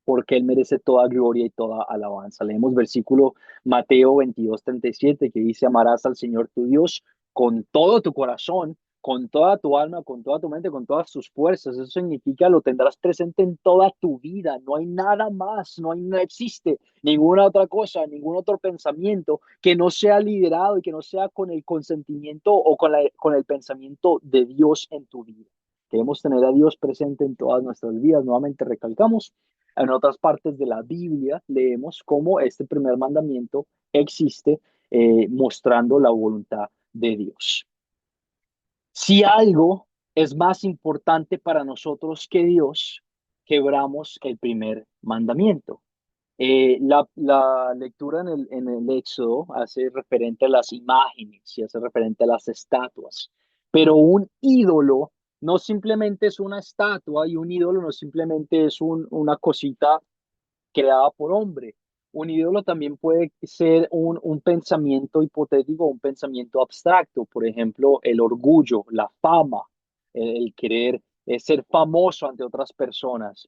Porque Él merece toda gloria y toda alabanza. Leemos versículo Mateo 22:37 que dice, amarás al Señor tu Dios con todo tu corazón, con toda tu alma, con toda tu mente, con todas tus fuerzas. Eso significa lo tendrás presente en toda tu vida. No hay nada más, no existe ninguna otra cosa, ningún otro pensamiento que no sea liderado y que no sea con el consentimiento o con el pensamiento de Dios en tu vida. Queremos tener a Dios presente en todas nuestras vidas. Nuevamente recalcamos, en otras partes de la Biblia leemos cómo este primer mandamiento existe, mostrando la voluntad de Dios. Si algo es más importante para nosotros que Dios, quebramos el primer mandamiento. La lectura en el Éxodo hace referente a las imágenes y hace referente a las estatuas, pero un ídolo no simplemente es una estatua y un ídolo no simplemente es una cosita creada por hombre. Un ídolo también puede ser un pensamiento hipotético, un pensamiento abstracto, por ejemplo, el orgullo, la fama, el querer ser famoso ante otras personas,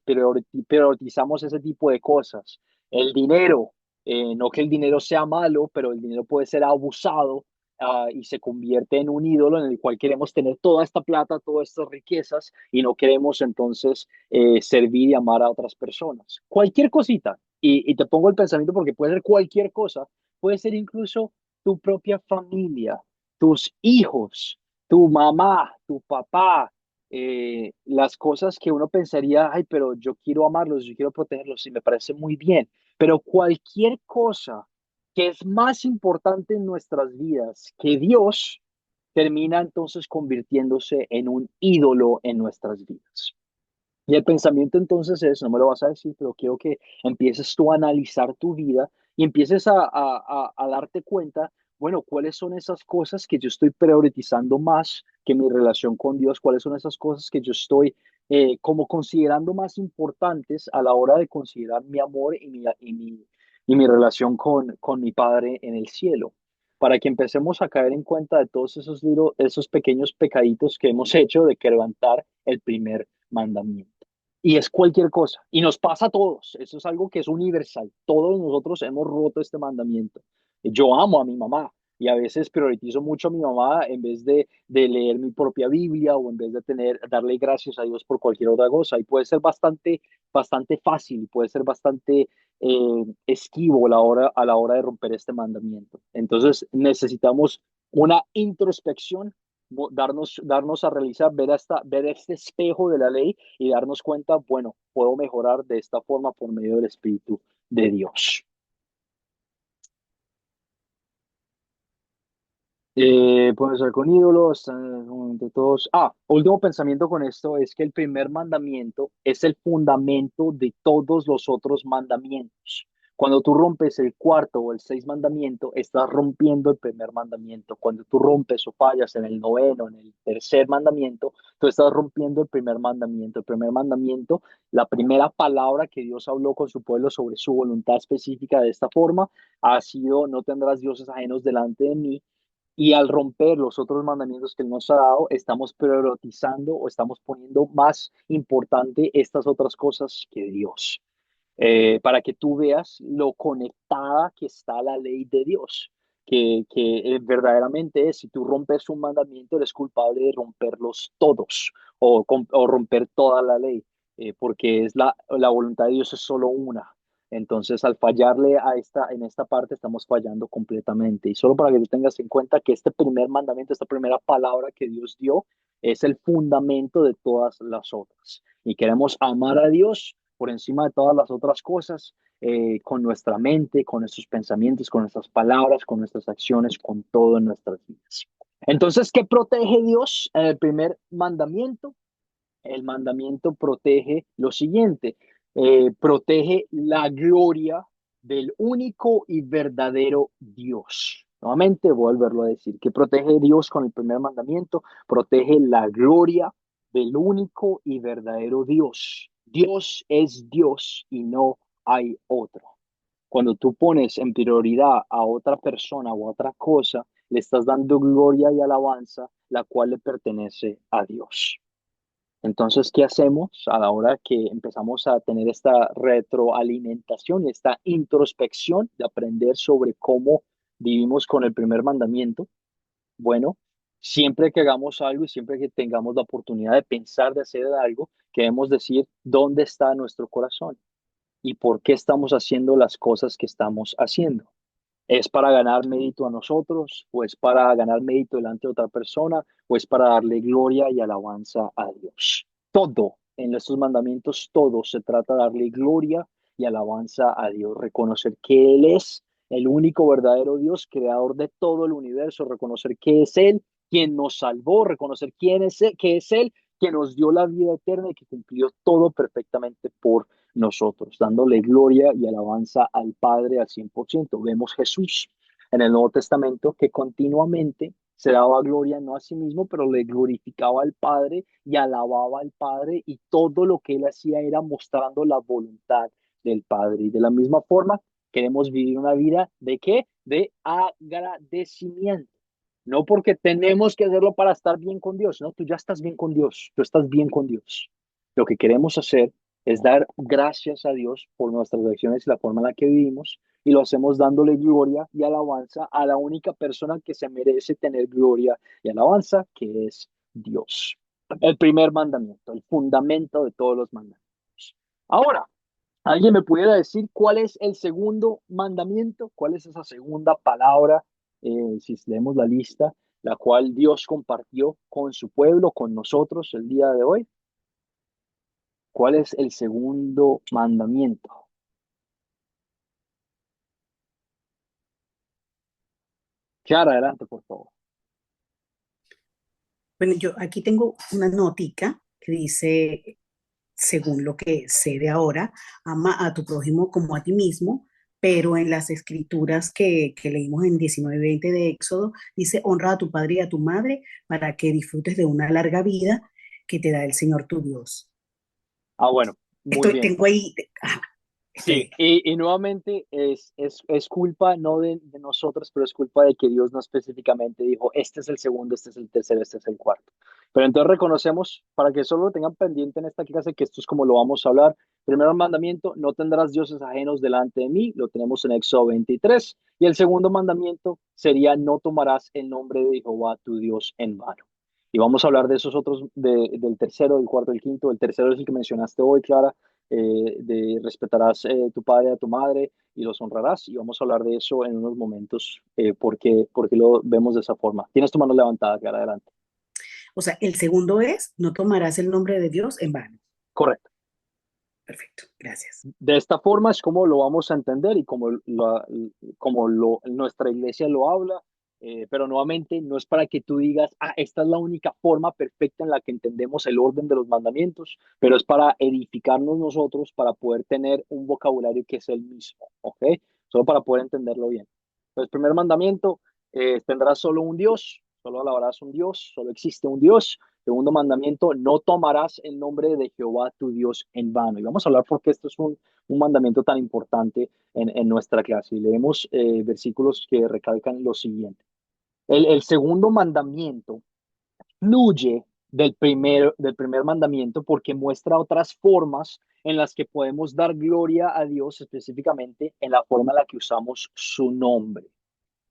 priorizamos ese tipo de cosas. El dinero, no que el dinero sea malo, pero el dinero puede ser abusado, y se convierte en un ídolo en el cual queremos tener toda esta plata, todas estas riquezas y no queremos entonces servir y amar a otras personas. Cualquier cosita, y te pongo el pensamiento porque puede ser cualquier cosa, puede ser incluso tu propia familia, tus hijos, tu mamá, tu papá, las cosas que uno pensaría, ay, pero yo quiero amarlos, yo quiero protegerlos y me parece muy bien, pero cualquier cosa que es más importante en nuestras vidas que Dios, termina entonces convirtiéndose en un ídolo en nuestras vidas. Y el pensamiento entonces es, no me lo vas a decir, pero quiero que empieces tú a analizar tu vida y empieces a darte cuenta, bueno, cuáles son esas cosas que yo estoy priorizando más que mi relación con Dios, cuáles son esas cosas que yo estoy como considerando más importantes a la hora de considerar mi amor y mi relación con mi Padre en el cielo. Para que empecemos a caer en cuenta de todos esos pequeños pecaditos que hemos hecho de quebrantar el primer mandamiento. Y es cualquier cosa. Y nos pasa a todos. Eso es algo que es universal. Todos nosotros hemos roto este mandamiento. Yo amo a mi mamá y a veces priorizo mucho a mi mamá en vez de leer mi propia Biblia o en vez de darle gracias a Dios por cualquier otra cosa. Y puede ser bastante fácil, puede ser bastante esquivo a la hora de romper este mandamiento. Entonces necesitamos una introspección, darnos a realizar, ver este espejo de la ley y darnos cuenta, bueno, puedo mejorar de esta forma por medio del Espíritu de Dios. Pueden ser con ídolos, de todos. Último pensamiento con esto es que el primer mandamiento es el fundamento de todos los otros mandamientos. Cuando tú rompes el cuarto o el sexto mandamiento, estás rompiendo el primer mandamiento. Cuando tú rompes o fallas en el noveno, en el tercer mandamiento, tú estás rompiendo el primer mandamiento. El primer mandamiento, la primera palabra que Dios habló con su pueblo sobre su voluntad específica de esta forma, ha sido: no tendrás dioses ajenos delante de mí. Y al romper los otros mandamientos que Él nos ha dado, estamos priorizando o estamos poniendo más importante estas otras cosas que Dios. Para que tú veas lo conectada que está la ley de Dios, que verdaderamente es, si tú rompes un mandamiento, eres culpable de romperlos todos o romper toda la ley, porque la voluntad de Dios es solo una. Entonces, al fallarle en esta parte, estamos fallando completamente. Y solo para que tú tengas en cuenta que este primer mandamiento, esta primera palabra que Dios dio, es el fundamento de todas las otras. Y queremos amar a Dios por encima de todas las otras cosas, con nuestra mente, con nuestros pensamientos, con nuestras palabras, con nuestras acciones, con todo en nuestras vidas. Entonces, ¿qué protege Dios en el primer mandamiento? El mandamiento protege lo siguiente: protege la gloria del único y verdadero Dios. Nuevamente, voy a volverlo a decir, que protege Dios con el primer mandamiento, protege la gloria del único y verdadero Dios. Dios es Dios y no hay otro. Cuando tú pones en prioridad a otra persona o a otra cosa, le estás dando gloria y alabanza, la cual le pertenece a Dios. Entonces, ¿qué hacemos a la hora que empezamos a tener esta retroalimentación y esta introspección de aprender sobre cómo vivimos con el primer mandamiento? Bueno, Siempre que hagamos algo y siempre que tengamos la oportunidad de pensar, de hacer algo, queremos decir dónde está nuestro corazón y por qué estamos haciendo las cosas que estamos haciendo. ¿Es para ganar mérito a nosotros o es para ganar mérito delante de otra persona o es para darle gloria y alabanza a Dios? Todo en estos mandamientos, todo se trata de darle gloria y alabanza a Dios, reconocer que Él es el único verdadero Dios, creador de todo el universo, reconocer que es Él quien nos salvó, reconocer quién es Él, que es Él quien nos dio la vida eterna y que cumplió todo perfectamente por nosotros, dándole gloria y alabanza al Padre al 100%. Vemos Jesús en el Nuevo Testamento que continuamente se daba gloria no a sí mismo, pero le glorificaba al Padre y alababa al Padre y todo lo que él hacía era mostrando la voluntad del Padre. Y de la misma forma, queremos vivir una vida ¿de qué? De agradecimiento. No porque tenemos que hacerlo para estar bien con Dios, no, tú ya estás bien con Dios, tú estás bien con Dios. Lo que queremos hacer es dar gracias a Dios por nuestras acciones y la forma en la que vivimos, y lo hacemos dándole gloria y alabanza a la única persona que se merece tener gloria y alabanza, que es Dios. El primer mandamiento, el fundamento de todos los mandamientos. Ahora, ¿alguien me pudiera decir cuál es el segundo mandamiento? ¿Cuál es esa segunda palabra, si leemos la lista, la cual Dios compartió con su pueblo, con nosotros el día de hoy? ¿Cuál es el segundo mandamiento? Clara, adelante, por favor. Bueno, yo aquí tengo una notica que dice, según lo que sé de ahora, ama a tu prójimo como a ti mismo, pero en las escrituras que leímos en 19:20 de Éxodo, dice, honra a tu padre y a tu madre para que disfrutes de una larga vida que te da el Señor tu Dios. Ah, bueno, muy bien. Tengo ahí, Sí, y nuevamente es culpa no de nosotros, pero es culpa de que Dios no específicamente dijo, este es el segundo, este es el tercero, este es el cuarto. Pero entonces reconocemos, para que solo lo tengan pendiente en esta clase, que esto es como lo vamos a hablar. Primero mandamiento, no tendrás dioses ajenos delante de mí, lo tenemos en Éxodo 23. Y el segundo mandamiento sería, no tomarás el nombre de Jehová tu Dios en vano. Y vamos a hablar de esos otros, del tercero, del cuarto, del quinto. El tercero es el que mencionaste hoy, Clara, de respetarás tu padre a tu madre y los honrarás. Y vamos a hablar de eso en unos momentos, porque lo vemos de esa forma. Tienes tu mano levantada, Clara, adelante. o sea, el segundo es, no tomarás el nombre de Dios en vano. Correcto. Perfecto, gracias. De esta forma es como lo vamos a entender y como nuestra iglesia lo habla, pero nuevamente no es para que tú digas, esta es la única forma perfecta en la que entendemos el orden de los mandamientos, pero es para edificarnos nosotros, para poder tener un vocabulario que es el mismo, ¿ok? Solo para poder entenderlo bien. Entonces, primer mandamiento, tendrás solo un Dios, solo alabarás un Dios, solo existe un Dios. Segundo mandamiento, no tomarás el nombre de Jehová tu Dios en vano. Y vamos a hablar porque esto es un mandamiento tan importante en nuestra clase. Y leemos versículos que recalcan lo siguiente. El segundo mandamiento fluye del primer mandamiento porque muestra otras formas en las que podemos dar gloria a Dios, específicamente en la forma en la que usamos su nombre.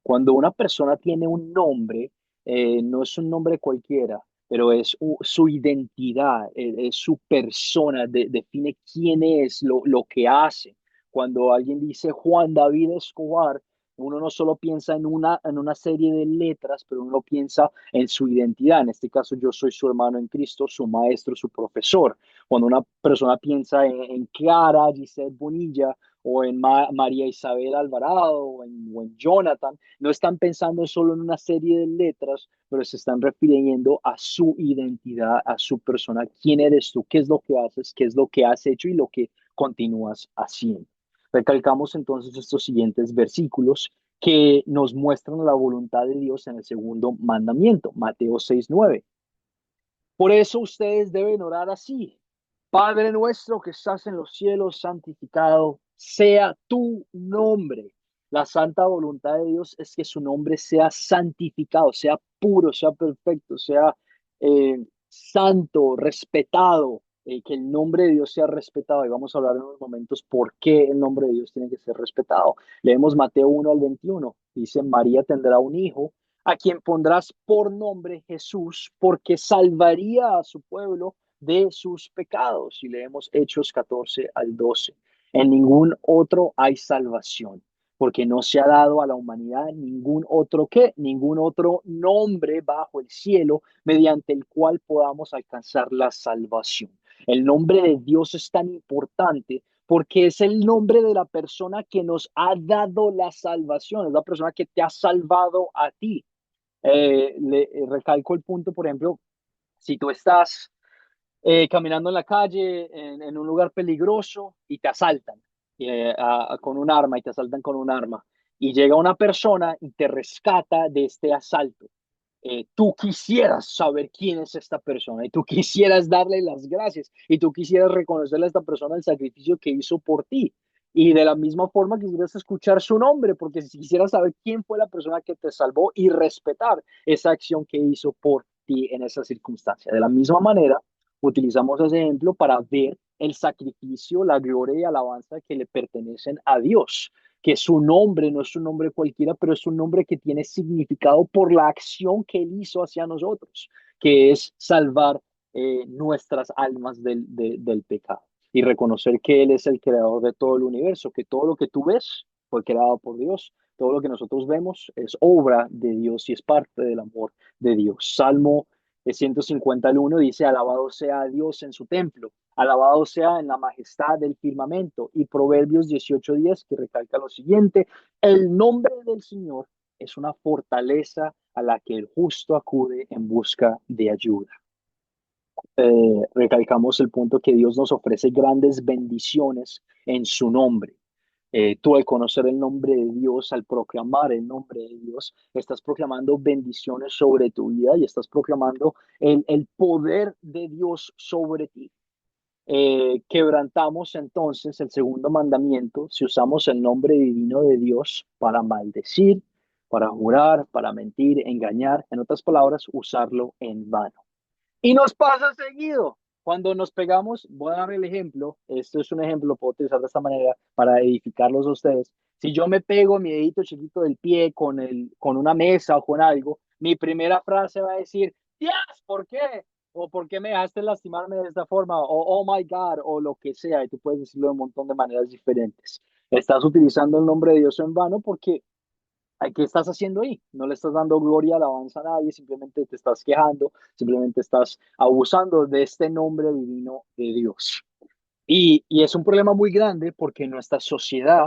Cuando una persona tiene un nombre, no es un nombre cualquiera, pero es su identidad, es su persona, define quién es, lo que hace. Cuando alguien dice Juan David Escobar, uno no solo piensa en una serie de letras, pero uno piensa en su identidad. En este caso, yo soy su hermano en Cristo, su maestro, su profesor. Cuando una persona piensa en Clara Gisette Bonilla, o en María Isabel Alvarado, o en Jonathan, no están pensando solo en una serie de letras, pero se están refiriendo a su identidad, a su persona, quién eres tú, qué es lo que haces, qué es lo que has hecho y lo que continúas haciendo. Recalcamos entonces estos siguientes versículos que nos muestran la voluntad de Dios en el segundo mandamiento, Mateo 6:9. Por eso ustedes deben orar así. Padre nuestro que estás en los cielos, santificado sea tu nombre. La santa voluntad de Dios es que su nombre sea santificado, sea puro, sea perfecto, sea santo, respetado, que el nombre de Dios sea respetado. Y vamos a hablar en unos momentos por qué el nombre de Dios tiene que ser respetado. Leemos Mateo 1 al 21. Dice, María tendrá un hijo a quien pondrás por nombre Jesús, porque salvaría a su pueblo de sus pecados. Y leemos Hechos 14 al 12. En ningún otro hay salvación, porque no se ha dado a la humanidad ningún otro ningún otro nombre bajo el cielo mediante el cual podamos alcanzar la salvación. El nombre de Dios es tan importante porque es el nombre de la persona que nos ha dado la salvación, es la persona que te ha salvado a ti. Recalco el punto, por ejemplo, si tú estás caminando en la calle, en un lugar peligroso y te asaltan con un arma y te asaltan con un arma y llega una persona y te rescata de este asalto. Tú quisieras saber quién es esta persona y tú quisieras darle las gracias y tú quisieras reconocerle a esta persona el sacrificio que hizo por ti. Y de la misma forma quisieras escuchar su nombre, porque si quisieras saber quién fue la persona que te salvó y respetar esa acción que hizo por ti en esa circunstancia. De la misma manera, utilizamos ese ejemplo para ver el sacrificio, la gloria y alabanza que le pertenecen a Dios, que su nombre no es un nombre cualquiera, pero es un nombre que tiene significado por la acción que él hizo hacia nosotros, que es salvar nuestras almas del pecado y reconocer que él es el creador de todo el universo, que todo lo que tú ves fue creado por Dios, todo lo que nosotros vemos es obra de Dios y es parte del amor de Dios. Salmo 151 dice, alabado sea Dios en su templo, alabado sea en la majestad del firmamento. Y Proverbios 18:10 que recalca lo siguiente, el nombre del Señor es una fortaleza a la que el justo acude en busca de ayuda. Recalcamos el punto que Dios nos ofrece grandes bendiciones en su nombre. Tú al conocer el nombre de Dios, al proclamar el nombre de Dios, estás proclamando bendiciones sobre tu vida y estás proclamando el poder de Dios sobre ti. Quebrantamos entonces el segundo mandamiento si usamos el nombre divino de Dios para maldecir, para jurar, para mentir, engañar, en otras palabras, usarlo en vano. Y nos pasa seguido. Cuando nos pegamos, voy a dar el ejemplo, esto es un ejemplo, lo puedo utilizar de esta manera para edificarlos a ustedes. Si yo me pego mi dedito chiquito del pie con una mesa o con algo, mi primera frase va a decir, Dios, ¿por qué? O ¿por qué me dejaste lastimarme de esta forma? O oh my God, o lo que sea. Y tú puedes decirlo de un montón de maneras diferentes. Estás utilizando el nombre de Dios en vano porque ¿qué estás haciendo ahí? No le estás dando gloria, alabanza a nadie, simplemente te estás quejando, simplemente estás abusando de este nombre divino de Dios. Y es un problema muy grande porque en nuestra sociedad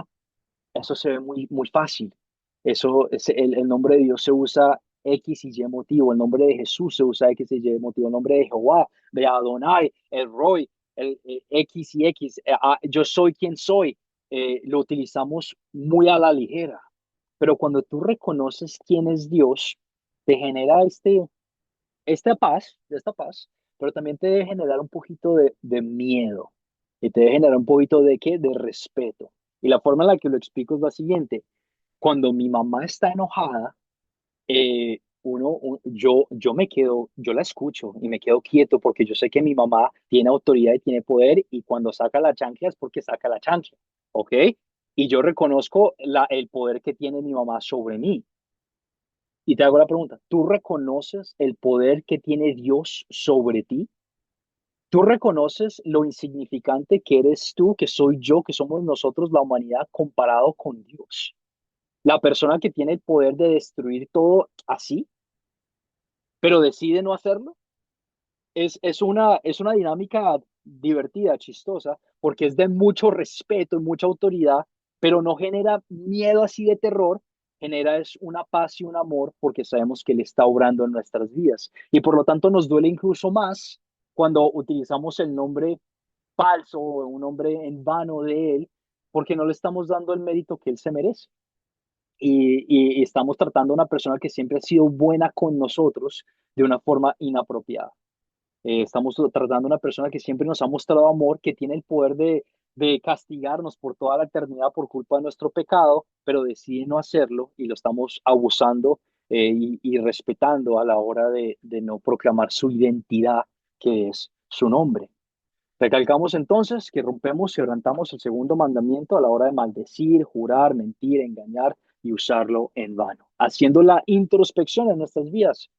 eso se ve muy, muy fácil. El nombre de Dios se usa X y Y motivo, el nombre de Jesús se usa X y Y motivo, el nombre de Jehová, de Adonai, el Roy, el X y X, yo soy quien soy, lo utilizamos muy a la ligera. Pero cuando tú reconoces quién es Dios, te genera esta paz, pero también te debe generar un poquito de miedo y te debe generar un poquito de ¿qué? De respeto. Y la forma en la que lo explico es la siguiente. Cuando mi mamá está enojada, yo la escucho y me quedo quieto porque yo sé que mi mamá tiene autoridad y tiene poder y cuando saca la chancla es porque saca la chancla, ¿ok? Y yo reconozco el poder que tiene mi mamá sobre mí. Y te hago la pregunta, ¿tú reconoces el poder que tiene Dios sobre ti? ¿Tú reconoces lo insignificante que eres tú, que soy yo, que somos nosotros, la humanidad, comparado con Dios? La persona que tiene el poder de destruir todo así, pero decide no hacerlo. Es una dinámica divertida, chistosa, porque es de mucho respeto y mucha autoridad, pero no genera miedo así de terror, genera es una paz y un amor porque sabemos que Él está obrando en nuestras vidas. Y por lo tanto nos duele incluso más cuando utilizamos el nombre falso o un nombre en vano de Él, porque no le estamos dando el mérito que Él se merece. Y estamos tratando a una persona que siempre ha sido buena con nosotros de una forma inapropiada. Estamos tratando a una persona que siempre nos ha mostrado amor, que tiene el poder de castigarnos por toda la eternidad por culpa de nuestro pecado, pero decide no hacerlo y lo estamos abusando y respetando a la hora de no proclamar su identidad, que es su nombre. Recalcamos entonces que rompemos y quebrantamos el segundo mandamiento a la hora de maldecir, jurar, mentir, engañar y usarlo en vano. haciendo la introspección en nuestras vidas,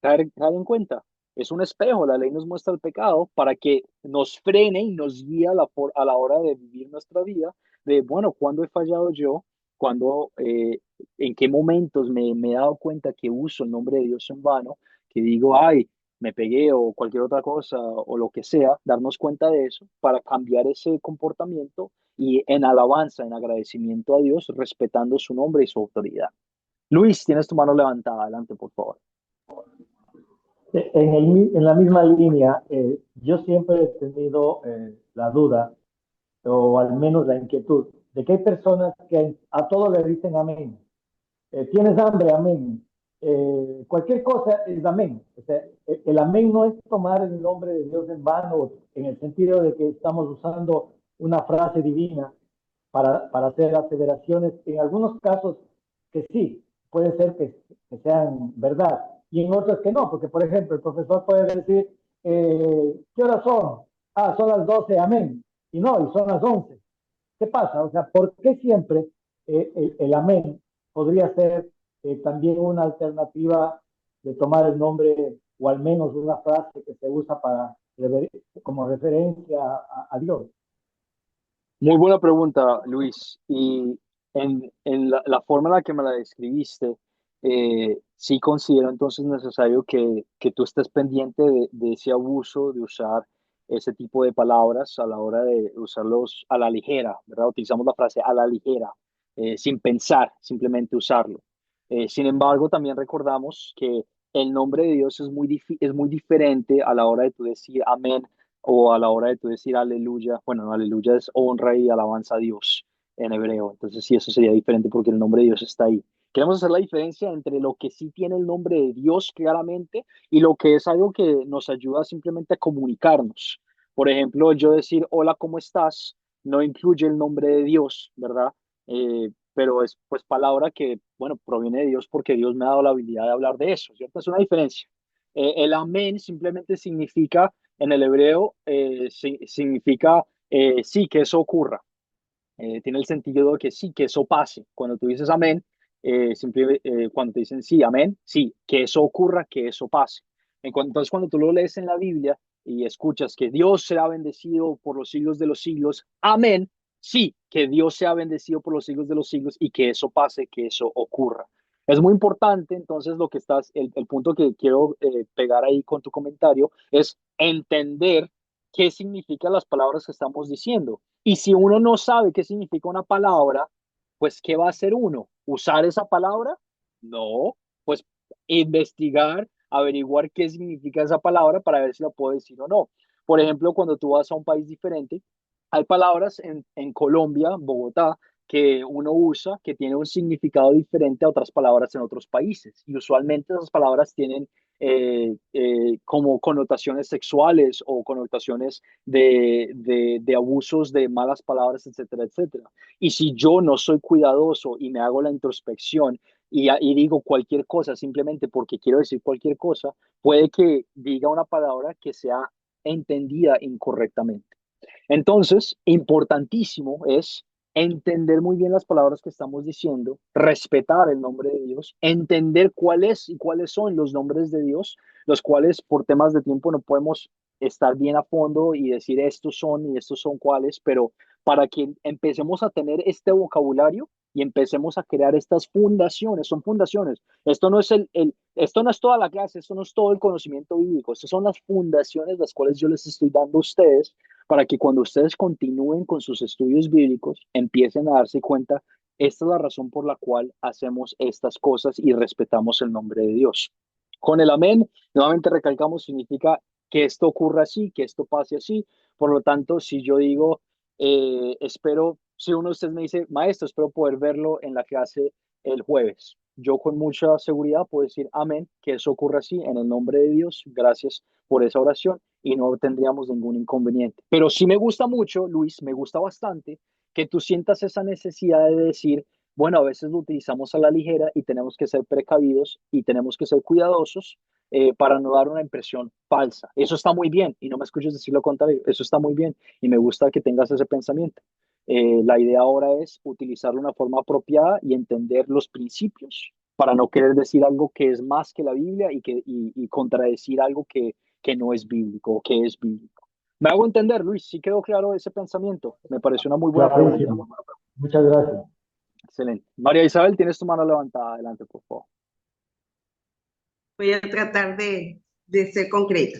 caer en cuenta. Es un espejo, la ley nos muestra el pecado para que nos frene y nos guíe a la hora de vivir nuestra vida, de, bueno, ¿cuándo he fallado yo? ¿Cuándo, en qué momentos me he dado cuenta que uso el nombre de Dios en vano? Que digo, ay, me pegué o cualquier otra cosa o lo que sea, darnos cuenta de eso para cambiar ese comportamiento y en alabanza, en agradecimiento a Dios, respetando su nombre y su autoridad. Luis, tienes tu mano levantada, adelante, por favor. En la misma línea, yo siempre he tenido la duda, o al menos la inquietud, de que hay personas que a todo le dicen amén. ¿Tienes hambre? Amén. Cualquier cosa es amén. O sea, el amén no es tomar el nombre de Dios en vano, en el sentido de que estamos usando una frase divina para hacer aseveraciones. En algunos casos que sí, puede ser que sean verdad, y en otros que no, porque por ejemplo el profesor puede decir, ¿qué horas son? Ah, son las 12, amén. Y no, y son las 11. ¿Qué pasa? O sea, ¿por qué siempre el amén podría ser también una alternativa de tomar el nombre o al menos una frase que se usa como referencia a Dios? Muy buena pregunta, Luis. Y en la forma en la que me la describiste, sí considero entonces necesario que tú estés pendiente de ese abuso de usar ese tipo de palabras a la hora de usarlos a la ligera, ¿verdad? Utilizamos la frase a la ligera, sin pensar, simplemente usarlo. Sin embargo, también recordamos que el nombre de Dios es muy diferente a la hora de tú decir amén o a la hora de tú decir aleluya. Bueno, no, aleluya es honra y alabanza a Dios en hebreo. Entonces sí, eso sería diferente porque el nombre de Dios está ahí. Queremos hacer la diferencia entre lo que sí tiene el nombre de Dios claramente y lo que es algo que nos ayuda simplemente a comunicarnos. Por ejemplo, yo decir hola, ¿cómo estás? No incluye el nombre de Dios, ¿verdad? Pero es pues palabra que, bueno, proviene de Dios porque Dios me ha dado la habilidad de hablar de eso, ¿cierto? Es una diferencia. El amén simplemente significa en el hebreo significa sí, que eso ocurra. Tiene el sentido de que sí, que eso pase. Cuando tú dices amén, cuando te dicen sí, amén, sí, que eso ocurra, que eso pase. Entonces, cuando tú lo lees en la Biblia y escuchas que Dios será bendecido por los siglos de los siglos, amén, sí, que Dios sea bendecido por los siglos de los siglos y que eso pase, que eso ocurra. Es muy importante, entonces, el punto que quiero pegar ahí con tu comentario es entender qué significan las palabras que estamos diciendo. Y si uno no sabe qué significa una palabra, pues ¿qué va a hacer uno? ¿Usar esa palabra? No, pues investigar, averiguar qué significa esa palabra para ver si la puedo decir o no. Por ejemplo, cuando tú vas a un país diferente, hay palabras en Colombia, Bogotá, que uno usa que tiene un significado diferente a otras palabras en otros países. Y usualmente esas palabras tienen como connotaciones sexuales o connotaciones de abusos, de malas palabras, etcétera, etcétera. Y si yo no soy cuidadoso y me hago la introspección y digo cualquier cosa simplemente porque quiero decir cualquier cosa, puede que diga una palabra que sea entendida incorrectamente. Entonces, importantísimo es entender muy bien las palabras que estamos diciendo, respetar el nombre de Dios, entender cuál es y cuáles son los nombres de Dios, los cuales por temas de tiempo no podemos estar bien a fondo y decir estos son y estos son cuáles, pero para que empecemos a tener este vocabulario y empecemos a crear estas fundaciones, son fundaciones. Esto no es esto no es toda la clase, esto no es todo el conocimiento bíblico, estas son las fundaciones las cuales yo les estoy dando a ustedes para que cuando ustedes continúen con sus estudios bíblicos, empiecen a darse cuenta, esta es la razón por la cual hacemos estas cosas y respetamos el nombre de Dios. Con el amén, nuevamente recalcamos, significa que esto ocurra así, que esto pase así. Por lo tanto, si yo digo, espero, si uno de ustedes me dice, maestro, espero poder verlo en la clase el jueves. Yo con mucha seguridad puedo decir amén, que eso ocurra así en el nombre de Dios. Gracias por esa oración y no tendríamos ningún inconveniente. Pero sí me gusta mucho, Luis, me gusta bastante que tú sientas esa necesidad de decir, bueno, a veces lo utilizamos a la ligera y tenemos que ser precavidos y tenemos que ser cuidadosos para no dar una impresión falsa. Eso está muy bien y no me escuches decir lo contrario, eso está muy bien y me gusta que tengas ese pensamiento. La idea ahora es utilizarlo de una forma apropiada y entender los principios para no querer decir algo que es más que la Biblia y contradecir algo que no es bíblico o que es bíblico. Me hago entender, Luis, sí quedó claro ese pensamiento. Me pareció una muy buena pregunta. Clarísimo. Muchas gracias. Excelente. María Isabel, tienes tu mano levantada. Adelante, por favor. Voy a tratar de ser concreta.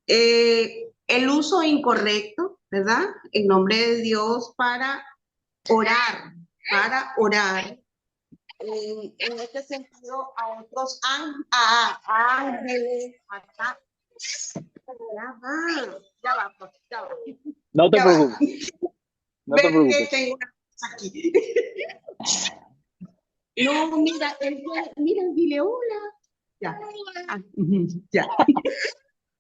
El uso incorrecto, ¿verdad? En nombre de Dios orar, para orar. En este sentido, a otros a ángeles, acá. Ya va, pues, ya va. No te Ya va. preocupes. No te Ven que preocupes. tengo una cosa aquí. No, mira, mira, dile hola. Ya. Ah, ya.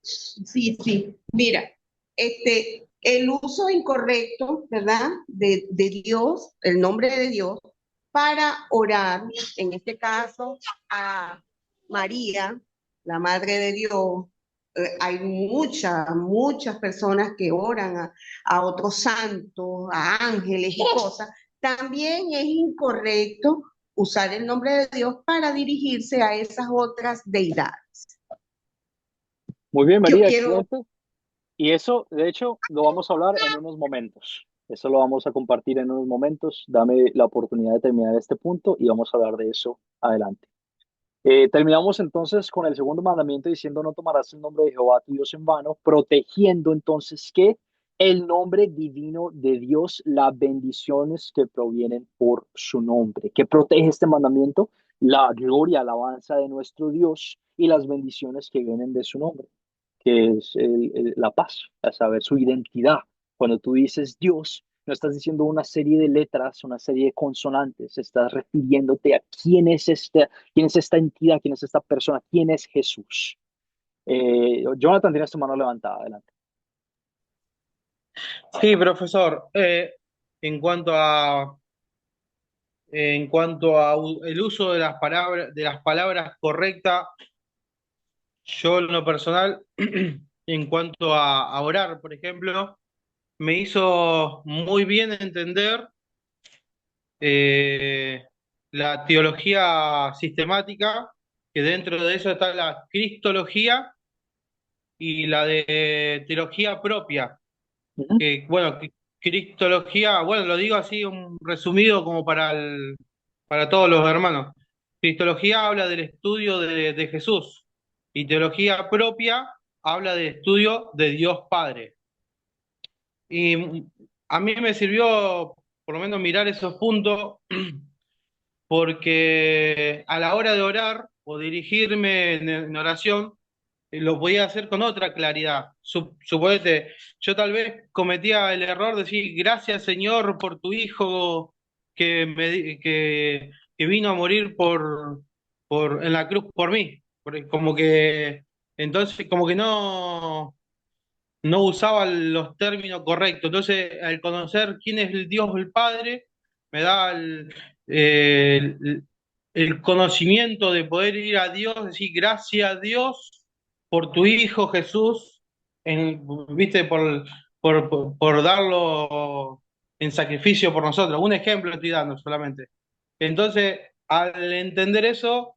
Sí, sí. Mira, el uso incorrecto, ¿verdad? De Dios, el nombre de Dios, para orar, en este caso, a María, la Madre de Dios. Hay muchas personas que oran a otros santos, a ángeles y cosas. También es incorrecto usar el nombre de Dios para dirigirse a esas otras deidades. Muy bien, Yo María, quiero excelente. Y eso, de hecho, lo vamos a hablar en unos momentos. Eso lo vamos a compartir en unos momentos. Dame la oportunidad de terminar este punto y vamos a hablar de eso adelante. Terminamos entonces con el segundo mandamiento diciendo no tomarás el nombre de Jehová tu Dios en vano, protegiendo entonces que el nombre divino de Dios, las bendiciones que provienen por su nombre. ¿Qué protege este mandamiento? La gloria, alabanza de nuestro Dios y las bendiciones que vienen de su nombre, que es la paz, a saber, su identidad. Cuando tú dices Dios, no estás diciendo una serie de letras, una serie de consonantes, estás refiriéndote a quién es esta entidad, quién es esta persona, quién es Jesús. Jonathan, tienes tu mano levantada, adelante. Sí, profesor. En cuanto a, el uso de las palabras correctas, yo en lo personal, en cuanto a orar, por ejemplo, me hizo muy bien entender eh, la teología sistemática, que dentro de eso está la cristología y la de teología propia, Ujú. que bueno, cristología, bueno, lo digo así un resumido como para todos los hermanos. Cristología habla del estudio de Jesús y teología propia habla del estudio de Dios Padre. Y a mí me sirvió por lo menos mirar esos puntos porque a la hora de orar o dirigirme en oración, lo podía hacer con otra claridad. Suponete, yo tal vez cometía el error de decir, gracias Señor por tu Hijo que vino a morir en la cruz por mí. Como que, entonces, como que no usaba los términos correctos. Entonces, al conocer quién es el Dios el Padre, me da el conocimiento de poder ir a Dios, decir gracias a Dios por tu Hijo Jesús, viste, por darlo en sacrificio por nosotros. Un ejemplo estoy dando solamente. Entonces, al entender eso,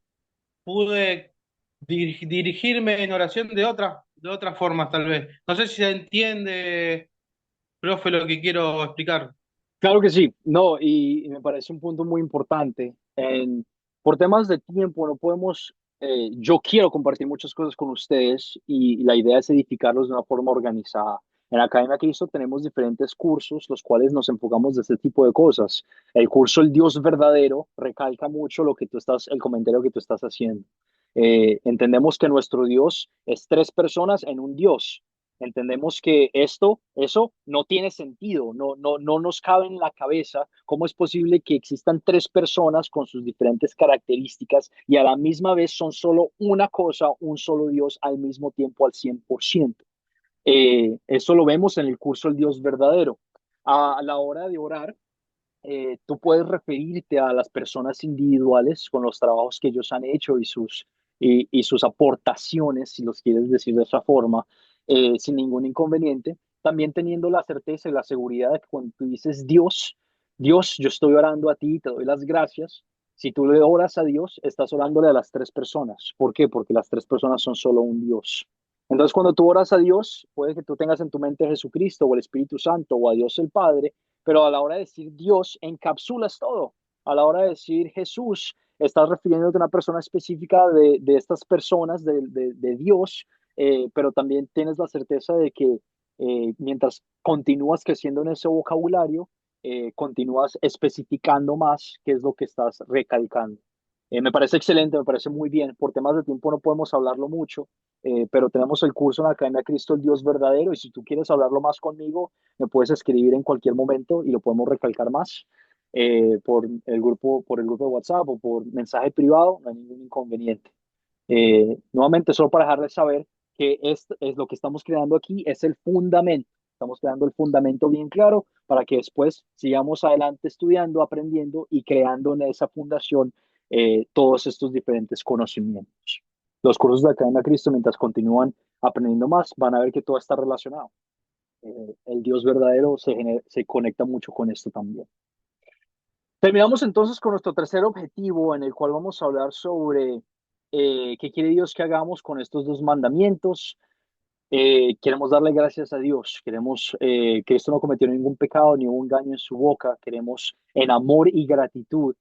pude dirigirme en oración de otras formas, tal vez. No sé si se entiende, profe, lo que quiero explicar. Claro que sí, no, y me parece un punto muy importante. Por temas de tiempo no podemos, yo quiero compartir muchas cosas con ustedes y la idea es edificarlos de una forma organizada. En la Academia Cristo tenemos diferentes cursos, los cuales nos enfocamos de este tipo de cosas. El curso El Dios Verdadero recalca mucho lo que tú estás, el comentario que tú estás haciendo. Entendemos que nuestro Dios es tres personas en un Dios. Entendemos que eso no tiene sentido, no nos cabe en la cabeza cómo es posible que existan tres personas con sus diferentes características y a la misma vez son solo una cosa, un solo Dios al mismo tiempo al 100%. Eso lo vemos en el curso El Dios Verdadero. A la hora de orar, tú puedes referirte a las personas individuales con los trabajos que ellos han hecho y sus aportaciones, si los quieres decir de esa forma, sin ningún inconveniente. También teniendo la certeza y la seguridad de que cuando tú dices Dios, Dios, yo estoy orando a ti, te doy las gracias, Si tú le oras a Dios, estás orándole a las tres personas. ¿Por qué? Porque las tres personas son solo un Dios. Entonces, cuando tú oras a Dios, puede que tú tengas en tu mente a Jesucristo o el Espíritu Santo o a Dios el Padre, pero a la hora de decir Dios, encapsulas todo. A la hora de decir Jesús, estás refiriéndote a una persona específica de estas personas, de Dios, pero también tienes la certeza de que mientras continúas creciendo en ese vocabulario, continúas especificando más qué es lo que estás recalcando. Me parece excelente, me parece muy bien. Por temas de tiempo no podemos hablarlo mucho, pero tenemos el curso en la Academia Cristo, el Dios verdadero, y si tú quieres hablarlo más conmigo, me puedes escribir en cualquier momento y lo podemos recalcar más por el grupo de WhatsApp o por mensaje privado, no hay ningún inconveniente. Nuevamente, solo para dejarles saber que es lo que estamos creando aquí, es el fundamento. Estamos creando el fundamento bien claro para que después sigamos adelante estudiando, aprendiendo y creando en esa fundación todos estos diferentes conocimientos. Los cursos de Academia Cristo, mientras continúan aprendiendo más, van a ver que todo está relacionado. El Dios verdadero se conecta mucho con esto también. Terminamos entonces con nuestro tercer objetivo, en el cual vamos a hablar sobre qué quiere Dios que hagamos con estos dos mandamientos. Queremos darle gracias a Dios. Queremos que esto no cometió ningún pecado ni hubo engaño en su boca. Queremos en amor y gratitud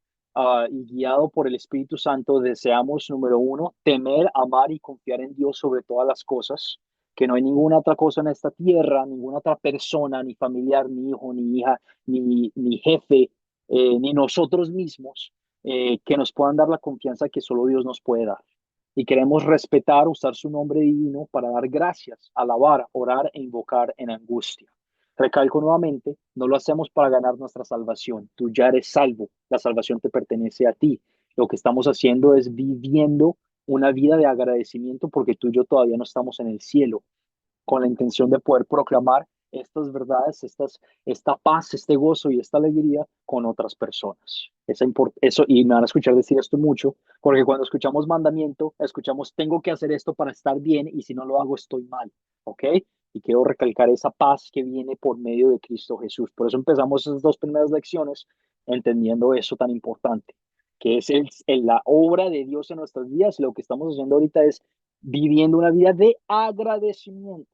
y guiado por el Espíritu Santo, deseamos, número uno, temer, amar y confiar en Dios sobre todas las cosas, que no hay ninguna otra cosa en esta tierra, ninguna otra persona, ni familiar, ni hijo, ni hija, ni jefe, ni nosotros mismos, que nos puedan dar la confianza que solo Dios nos puede dar. Y queremos respetar, usar su nombre divino para dar gracias, alabar, orar e invocar en angustia. Recalco nuevamente, no lo hacemos para ganar nuestra salvación. Tú ya eres salvo, la salvación te pertenece a ti. Lo que estamos haciendo es viviendo una vida de agradecimiento porque tú y yo todavía no estamos en el cielo, con la intención de poder proclamar estas verdades, esta paz, este gozo y esta alegría con otras personas. Eso, y me van a escuchar decir esto mucho, porque cuando escuchamos mandamiento, escuchamos tengo que hacer esto para estar bien y si no lo hago estoy mal, ¿ok? Y quiero recalcar esa paz que viene por medio de Cristo Jesús. Por eso empezamos esas dos primeras lecciones entendiendo eso tan importante, que es la obra de Dios en nuestras vidas. Y lo que estamos haciendo ahorita es viviendo una vida de agradecimiento,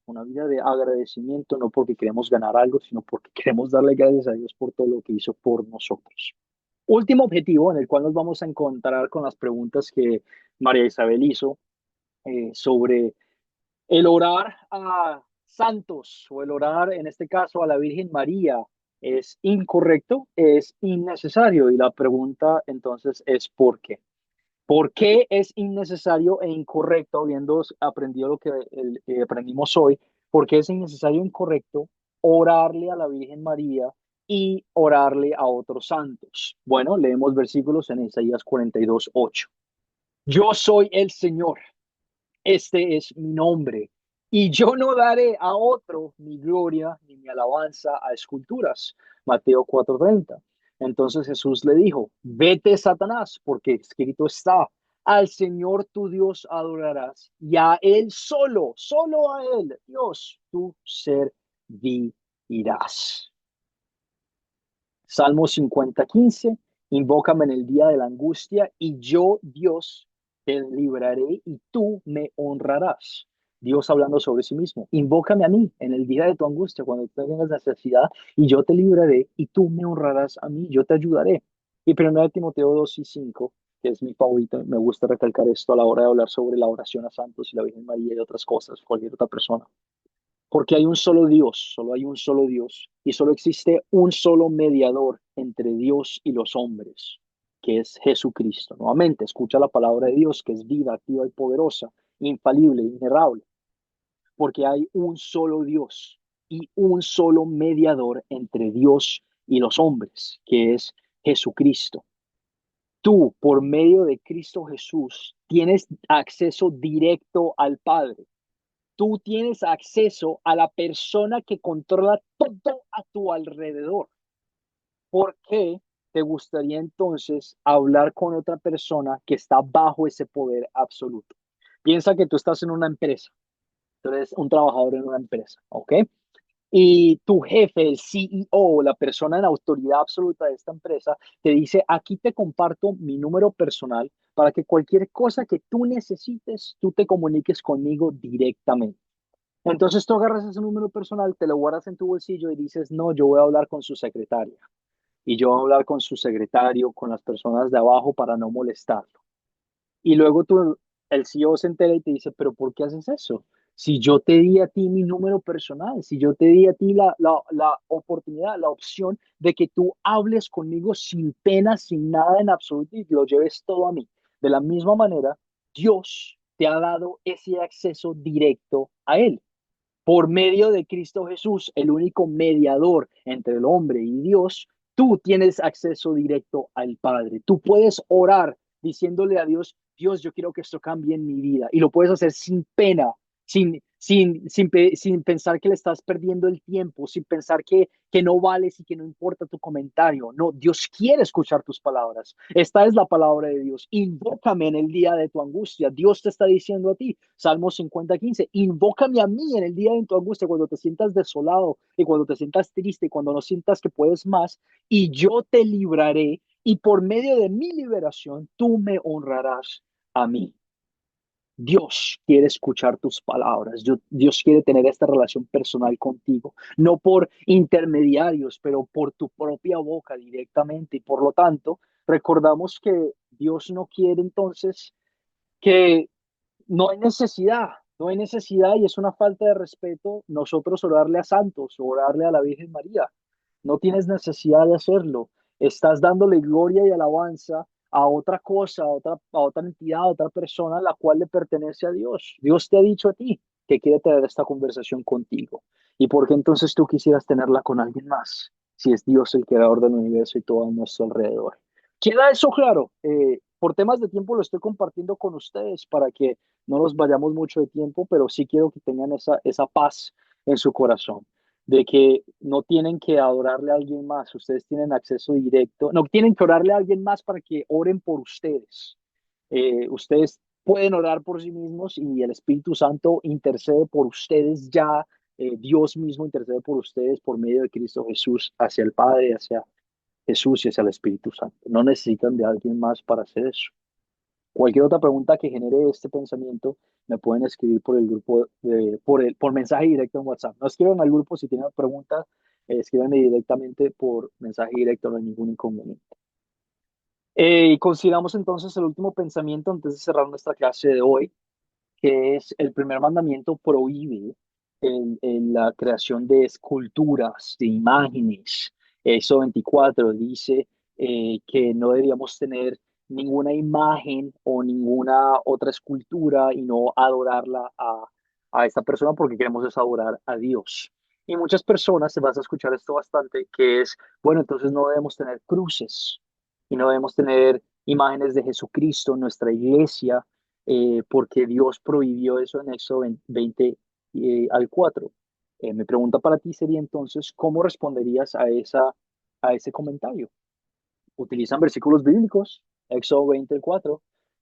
no porque queremos ganar algo, sino porque queremos darle gracias a Dios por todo lo que hizo por nosotros. Último objetivo en el cual nos vamos a encontrar con las preguntas que María Isabel hizo sobre el orar a santos o el orar, en este caso, a la Virgen María. ¿Es incorrecto? ¿Es innecesario? Y la pregunta entonces es ¿por qué? ¿Por qué es innecesario e incorrecto, habiendo aprendido lo que aprendimos hoy? ¿Por qué es innecesario e incorrecto orarle a la Virgen María y orarle a otros santos? Bueno, leemos versículos en Isaías 42:8. Yo soy el Señor, este es mi nombre, y yo no daré a otro mi gloria ni mi alabanza a esculturas. Mateo 4:30. Entonces Jesús le dijo, vete, Satanás, porque escrito está, al Señor tu Dios adorarás y a Él solo, solo a Él, Dios, tu servirás. Salmo 50:15, invócame en el día de la angustia y yo, Dios, te libraré y tú me honrarás. Dios hablando sobre sí mismo, invócame a mí en el día de tu angustia, cuando tengas necesidad, y yo te libraré y tú me honrarás a mí, yo te ayudaré. Y 1 Timoteo 2:5, que es mi favorito, me gusta recalcar esto a la hora de hablar sobre la oración a santos y la Virgen María y otras cosas, cualquier otra persona. Porque hay un solo Dios, solo hay un solo Dios, y solo existe un solo mediador entre Dios y los hombres, que es Jesucristo. Nuevamente, escucha la palabra de Dios, que es viva, activa y poderosa, infalible, inerrable, porque hay un solo Dios y un solo mediador entre Dios y los hombres, que es Jesucristo. Tú, por medio de Cristo Jesús, tienes acceso directo al Padre. Tú tienes acceso a la persona que controla todo a tu alrededor. ¿Por qué te gustaría entonces hablar con otra persona que está bajo ese poder absoluto? Piensa que tú estás en una empresa, tú eres un trabajador en una empresa, ¿ok? y tu jefe, el CEO, la persona en autoridad absoluta de esta empresa, te dice, aquí te comparto mi número personal para que cualquier cosa que tú necesites, tú te comuniques conmigo directamente. Entonces tú agarras ese número personal, te lo guardas en tu bolsillo y dices, no, yo voy a hablar con su secretaria y yo voy a hablar con su secretario, con las personas de abajo para no molestarlo. Y luego el CEO se entera y te dice, pero ¿por qué haces eso? Si yo te di a ti mi número personal, si yo te di a ti la oportunidad, la opción de que tú hables conmigo sin pena, sin nada en absoluto y lo lleves todo a mí. De la misma manera, Dios te ha dado ese acceso directo a Él por medio de Cristo Jesús, el único mediador entre el hombre y Dios. Tú tienes acceso directo al Padre. Tú puedes orar diciéndole a Dios, Dios, yo quiero que esto cambie en mi vida. Y lo puedes hacer sin pena, sin pensar que le estás perdiendo el tiempo, sin pensar que no vales y que no importa tu comentario. No, Dios quiere escuchar tus palabras. Esta es la palabra de Dios. Invócame en el día de tu angustia. Dios te está diciendo a ti, Salmo 50:15, invócame a mí en el día de tu angustia, cuando te sientas desolado y cuando te sientas triste y cuando no sientas que puedes más, y yo te libraré y por medio de mi liberación tú me honrarás a mí. Dios quiere escuchar tus palabras. Dios quiere tener esta relación personal contigo, no por intermediarios, pero por tu propia boca directamente. Y por lo tanto, recordamos que Dios no quiere entonces que no hay necesidad y es una falta de respeto nosotros orarle a santos o orarle a la Virgen María. No tienes necesidad de hacerlo. Estás dándole gloria y alabanza a otra cosa, a otra entidad, a otra persona, la cual le pertenece a Dios. Dios te ha dicho a ti que quiere tener esta conversación contigo. ¿Y por qué entonces tú quisieras tenerla con alguien más? Si es Dios el creador del universo y todo a nuestro alrededor. ¿Queda eso claro? Por temas de tiempo lo estoy compartiendo con ustedes para que no nos vayamos mucho de tiempo, pero sí quiero que tengan esa paz en su corazón, de que no tienen que adorarle a alguien más, ustedes tienen acceso directo, no tienen que orarle a alguien más para que oren por ustedes. Ustedes pueden orar por sí mismos y el Espíritu Santo intercede por ustedes ya, Dios mismo intercede por ustedes por medio de Cristo Jesús hacia el Padre, hacia Jesús y hacia el Espíritu Santo. No necesitan de alguien más para hacer eso. Cualquier otra pregunta que genere este pensamiento, me pueden escribir por el grupo, por mensaje directo en WhatsApp. No escriban al grupo si tienen preguntas, escríbanme directamente por mensaje directo, no hay ningún inconveniente. Y consideramos entonces el último pensamiento antes de cerrar nuestra clase de hoy, que es el primer mandamiento prohíbe la creación de esculturas, de imágenes. Eso 24 dice que no deberíamos tener ninguna imagen o ninguna otra escultura y no adorarla a esta persona porque queremos es adorar a Dios. Y muchas personas, se vas a escuchar esto bastante, que es, bueno, entonces no debemos tener cruces y no debemos tener imágenes de Jesucristo en nuestra iglesia porque Dios prohibió eso en Éxodo 20 al 4. Mi pregunta para ti sería entonces, ¿cómo responderías a ese comentario? Utilizan versículos bíblicos, Éxodo 20 al 4,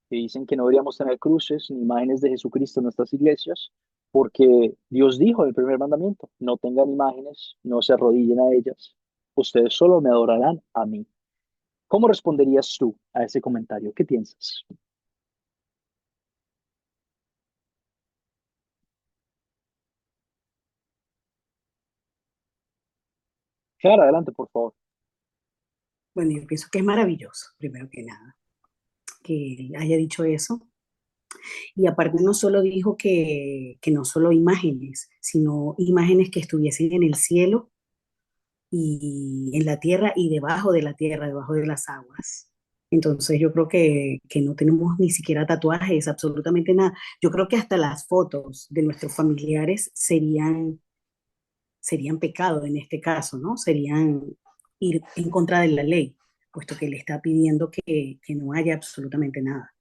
que dicen que no deberíamos tener cruces ni imágenes de Jesucristo en nuestras iglesias, porque Dios dijo en el primer mandamiento, no tengan imágenes, no se arrodillen a ellas, ustedes solo me adorarán a mí. ¿Cómo responderías tú a ese comentario? ¿Qué piensas? Clara, adelante, por favor. Bueno, yo pienso que es maravilloso, primero que nada, que él haya dicho eso. Y aparte no solo dijo que no solo imágenes, sino imágenes que estuviesen en el cielo y en la tierra y debajo de la tierra, debajo de las aguas. Entonces yo creo que no tenemos ni siquiera tatuajes, absolutamente nada. Yo creo que hasta las fotos de nuestros familiares serían pecado en este caso, ¿no? Serían ir en contra de la ley, puesto que le está pidiendo que no haya absolutamente nada.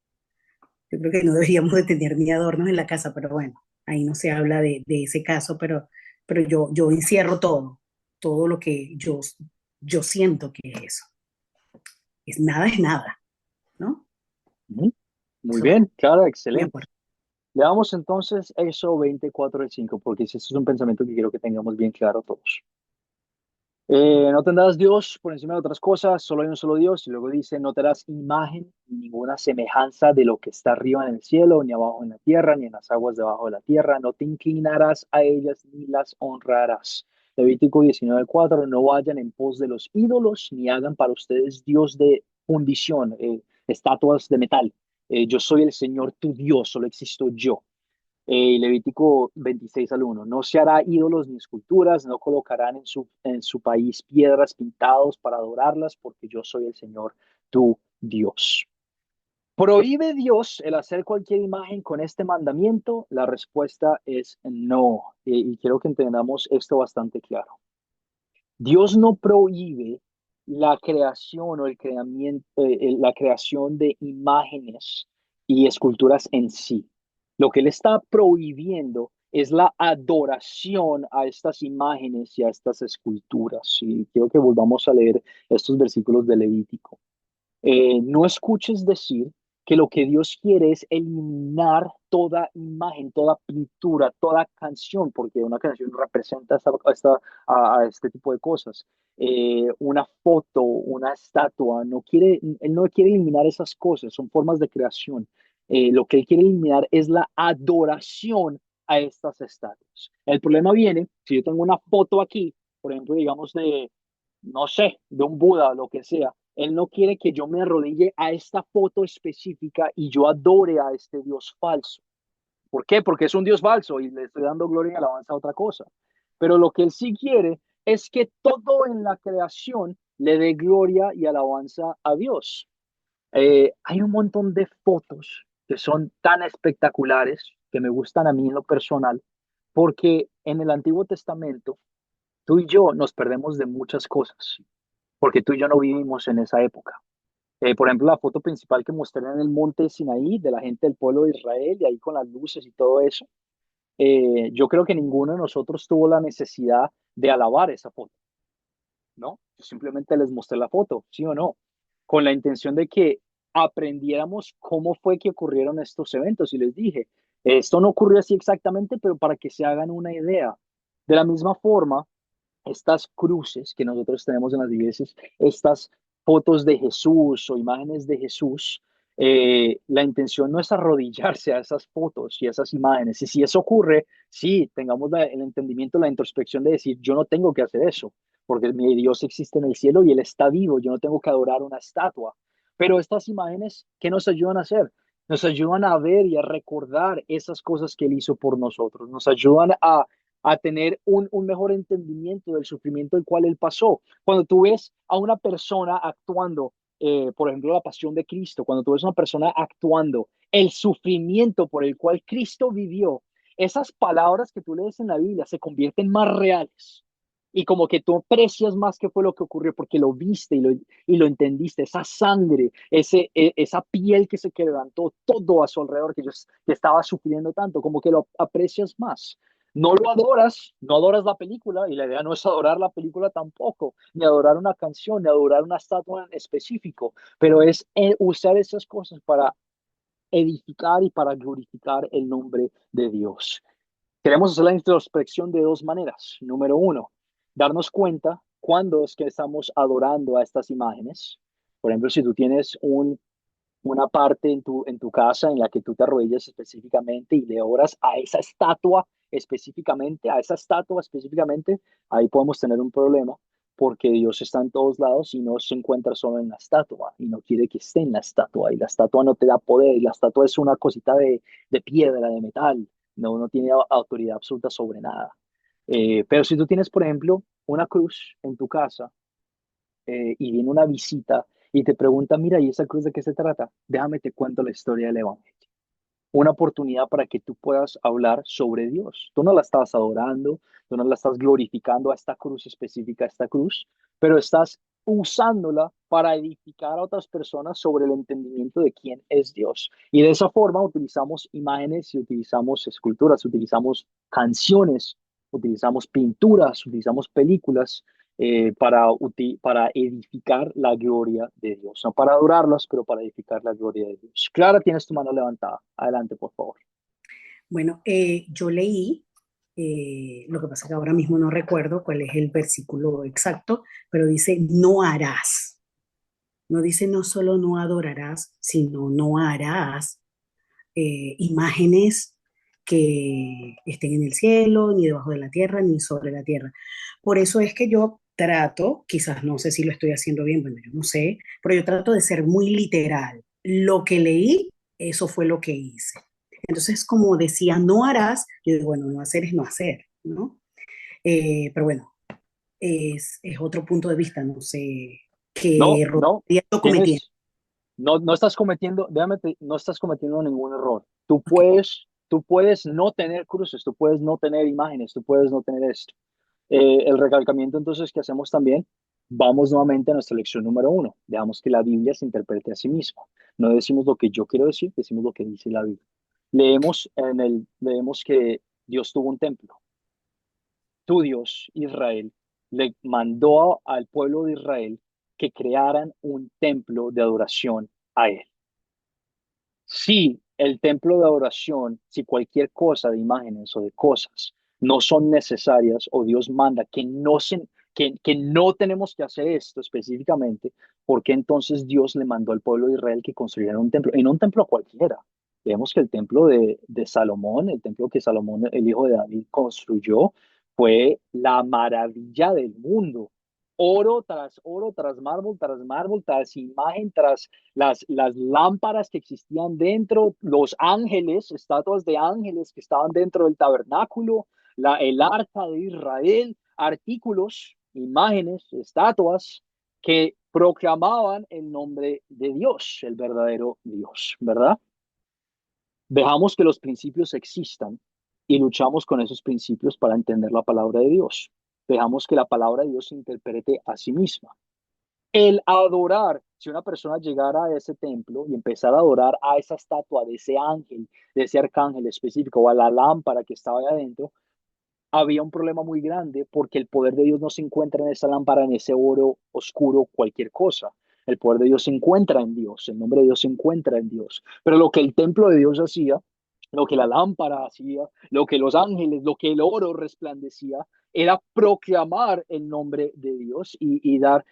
Yo creo que no deberíamos de tener ni adornos en la casa, pero bueno, ahí no se habla de ese caso, pero yo encierro todo lo que yo siento que es eso. Es nada, ¿no? Ujú. Muy Eso bien, Clara, me excelente. acuerdo. Leamos entonces Éxodo 24 al 5, porque ese es un pensamiento que quiero que tengamos bien claro todos. No tendrás Dios por encima de otras cosas, solo hay un solo Dios. Y luego dice, no te harás imagen ni ninguna semejanza de lo que está arriba en el cielo, ni abajo en la tierra, ni en las aguas debajo de la tierra. No te inclinarás a ellas ni las honrarás. Levítico 19:4, no vayan en pos de los ídolos, ni hagan para ustedes Dios de fundición, estatuas de metal. Yo soy el Señor tu Dios, solo existo yo. Levítico 26 al 1. No se hará ídolos ni esculturas, no colocarán en su país piedras pintados para adorarlas, porque yo soy el Señor tu Dios. ¿Prohíbe Dios el hacer cualquier imagen con este mandamiento? La respuesta es no. Y quiero que entendamos esto bastante claro. Dios no prohíbe la creación o la creación de imágenes y esculturas en sí. Lo que Él está prohibiendo es la adoración a estas imágenes y a estas esculturas. Y quiero que volvamos a leer estos versículos de Levítico. No escuches decir que lo que Dios quiere es eliminar toda imagen, toda pintura, toda canción, porque una canción representa a este tipo de cosas. Una foto, una estatua, él no quiere eliminar esas cosas, son formas de creación. Lo que él quiere eliminar es la adoración a estas estatuas. El problema viene, si yo tengo una foto aquí, por ejemplo, digamos no sé, de un Buda o lo que sea. Él no quiere que yo me arrodille a esta foto específica y yo adore a este Dios falso. ¿Por qué? Porque es un Dios falso y le estoy dando gloria y alabanza a otra cosa. Pero lo que él sí quiere es que todo en la creación le dé gloria y alabanza a Dios. Hay un montón de fotos que son tan espectaculares que me gustan a mí en lo personal, porque en el Antiguo Testamento tú y yo nos perdemos de muchas cosas porque tú y yo no vivimos en esa época. Por ejemplo, la foto principal que mostré en el monte Sinaí de la gente del pueblo de Israel y ahí con las luces y todo eso, yo creo que ninguno de nosotros tuvo la necesidad de alabar esa foto, ¿no? Yo simplemente les mostré la foto, sí o no, con la intención de que aprendiéramos cómo fue que ocurrieron estos eventos y les dije, esto no ocurrió así exactamente, pero para que se hagan una idea. De la misma forma, estas cruces que nosotros tenemos en las iglesias, estas fotos de Jesús o imágenes de Jesús, la intención no es arrodillarse a esas fotos y a esas imágenes. Y si eso ocurre, sí, tengamos el entendimiento, la introspección de decir, yo no tengo que hacer eso, porque mi Dios existe en el cielo y Él está vivo, yo no tengo que adorar una estatua. Pero estas imágenes, ¿qué nos ayudan a hacer? Nos ayudan a ver y a recordar esas cosas que Él hizo por nosotros, nos ayudan a tener un mejor entendimiento del sufrimiento del cual él pasó. Cuando tú ves a una persona actuando, por ejemplo, la pasión de Cristo, cuando tú ves a una persona actuando el sufrimiento por el cual Cristo vivió, esas palabras que tú lees en la Biblia se convierten más reales. Y como que tú aprecias más qué fue lo que ocurrió porque lo viste y lo entendiste, esa sangre, esa piel que se quebrantó todo a su alrededor, que estaba sufriendo tanto, como que lo aprecias más. No lo adoras, no adoras la película, y la idea no es adorar la película tampoco, ni adorar una canción, ni adorar una estatua en específico, pero es usar esas cosas para edificar y para glorificar el nombre de Dios. Queremos hacer la introspección de dos maneras. Número uno, darnos cuenta cuándo es que estamos adorando a estas imágenes. Por ejemplo, si tú tienes una parte en tu casa en la que tú te arrodillas específicamente y le oras a esa estatua específicamente, ahí podemos tener un problema porque Dios está en todos lados y no se encuentra solo en la estatua y no quiere que esté en la estatua y la estatua no te da poder y la estatua es una cosita de piedra, de metal, no tiene autoridad absoluta sobre nada. Pero si tú tienes, por ejemplo, una cruz en tu casa y viene una visita y te pregunta, mira, ¿y esa cruz de qué se trata? Déjame te cuento la historia del Evangelio. Una oportunidad para que tú puedas hablar sobre Dios. Tú no la estás adorando, tú no la estás glorificando a esta cruz específica, a esta cruz, pero estás usándola para edificar a otras personas sobre el entendimiento de quién es Dios. Y de esa forma utilizamos imágenes y utilizamos esculturas, utilizamos canciones, utilizamos pinturas, utilizamos películas para edificar la gloria de Dios. No para adorarlas, pero para edificar la gloria de Dios. Clara, tienes tu mano levantada. Adelante, por favor. Bueno, yo leí, lo que pasa que ahora mismo no recuerdo cuál es el versículo exacto, pero dice, no harás. No dice no solo no adorarás, sino no harás imágenes que estén en el cielo, ni debajo de la tierra, ni sobre la tierra. Por eso es que yo trato, quizás no sé si lo estoy haciendo bien, bueno, yo no sé, pero yo trato de ser muy literal. Lo que leí, eso fue lo que hice. Entonces, como decía, no harás, yo digo, bueno, no hacer es no hacer, ¿no? Pero bueno, es otro punto de vista, no sé qué No, error no, estoy cometiendo. tienes, no estás cometiendo, no estás cometiendo ningún error. Ok, Tú puedes no tener cruces, tú puedes no tener imágenes, tú puedes no tener esto. El recalcamiento entonces que hacemos también, vamos nuevamente a nuestra lección número uno. Dejamos que la Biblia se interprete a sí misma. No decimos lo que yo quiero decir, decimos lo que dice la Biblia. Leemos que Dios tuvo un templo. Tu Dios, Israel, le mandó al pueblo de Israel que crearan un templo de adoración a él. Si el templo de adoración, si cualquier cosa de imágenes o de cosas no son necesarias o Dios manda que no tenemos que hacer esto específicamente, ¿por qué entonces Dios le mandó al pueblo de Israel que construyera un templo? Y no un templo cualquiera. Vemos que el templo de Salomón, el templo que Salomón, el hijo de David, construyó, fue la maravilla del mundo. Oro, tras mármol, tras imagen, tras las lámparas que existían dentro, los ángeles, estatuas de ángeles que estaban dentro del tabernáculo, el arca de Israel, artículos, imágenes, estatuas que proclamaban el nombre de Dios, el verdadero Dios, ¿verdad? Dejamos que los principios existan y luchamos con esos principios para entender la palabra de Dios. Dejamos que la palabra de Dios se interprete a sí misma. El adorar, si una persona llegara a ese templo y empezara a adorar a esa estatua de ese ángel, de ese arcángel específico o a la lámpara que estaba ahí adentro, había un problema muy grande porque el poder de Dios no se encuentra en esa lámpara, en ese oro oscuro, cualquier cosa. El poder de Dios se encuentra en Dios, el nombre de Dios se encuentra en Dios. Pero lo que el templo de Dios hacía, lo que la lámpara hacía, lo que los ángeles, lo que el oro resplandecía, era proclamar el nombre de Dios y dar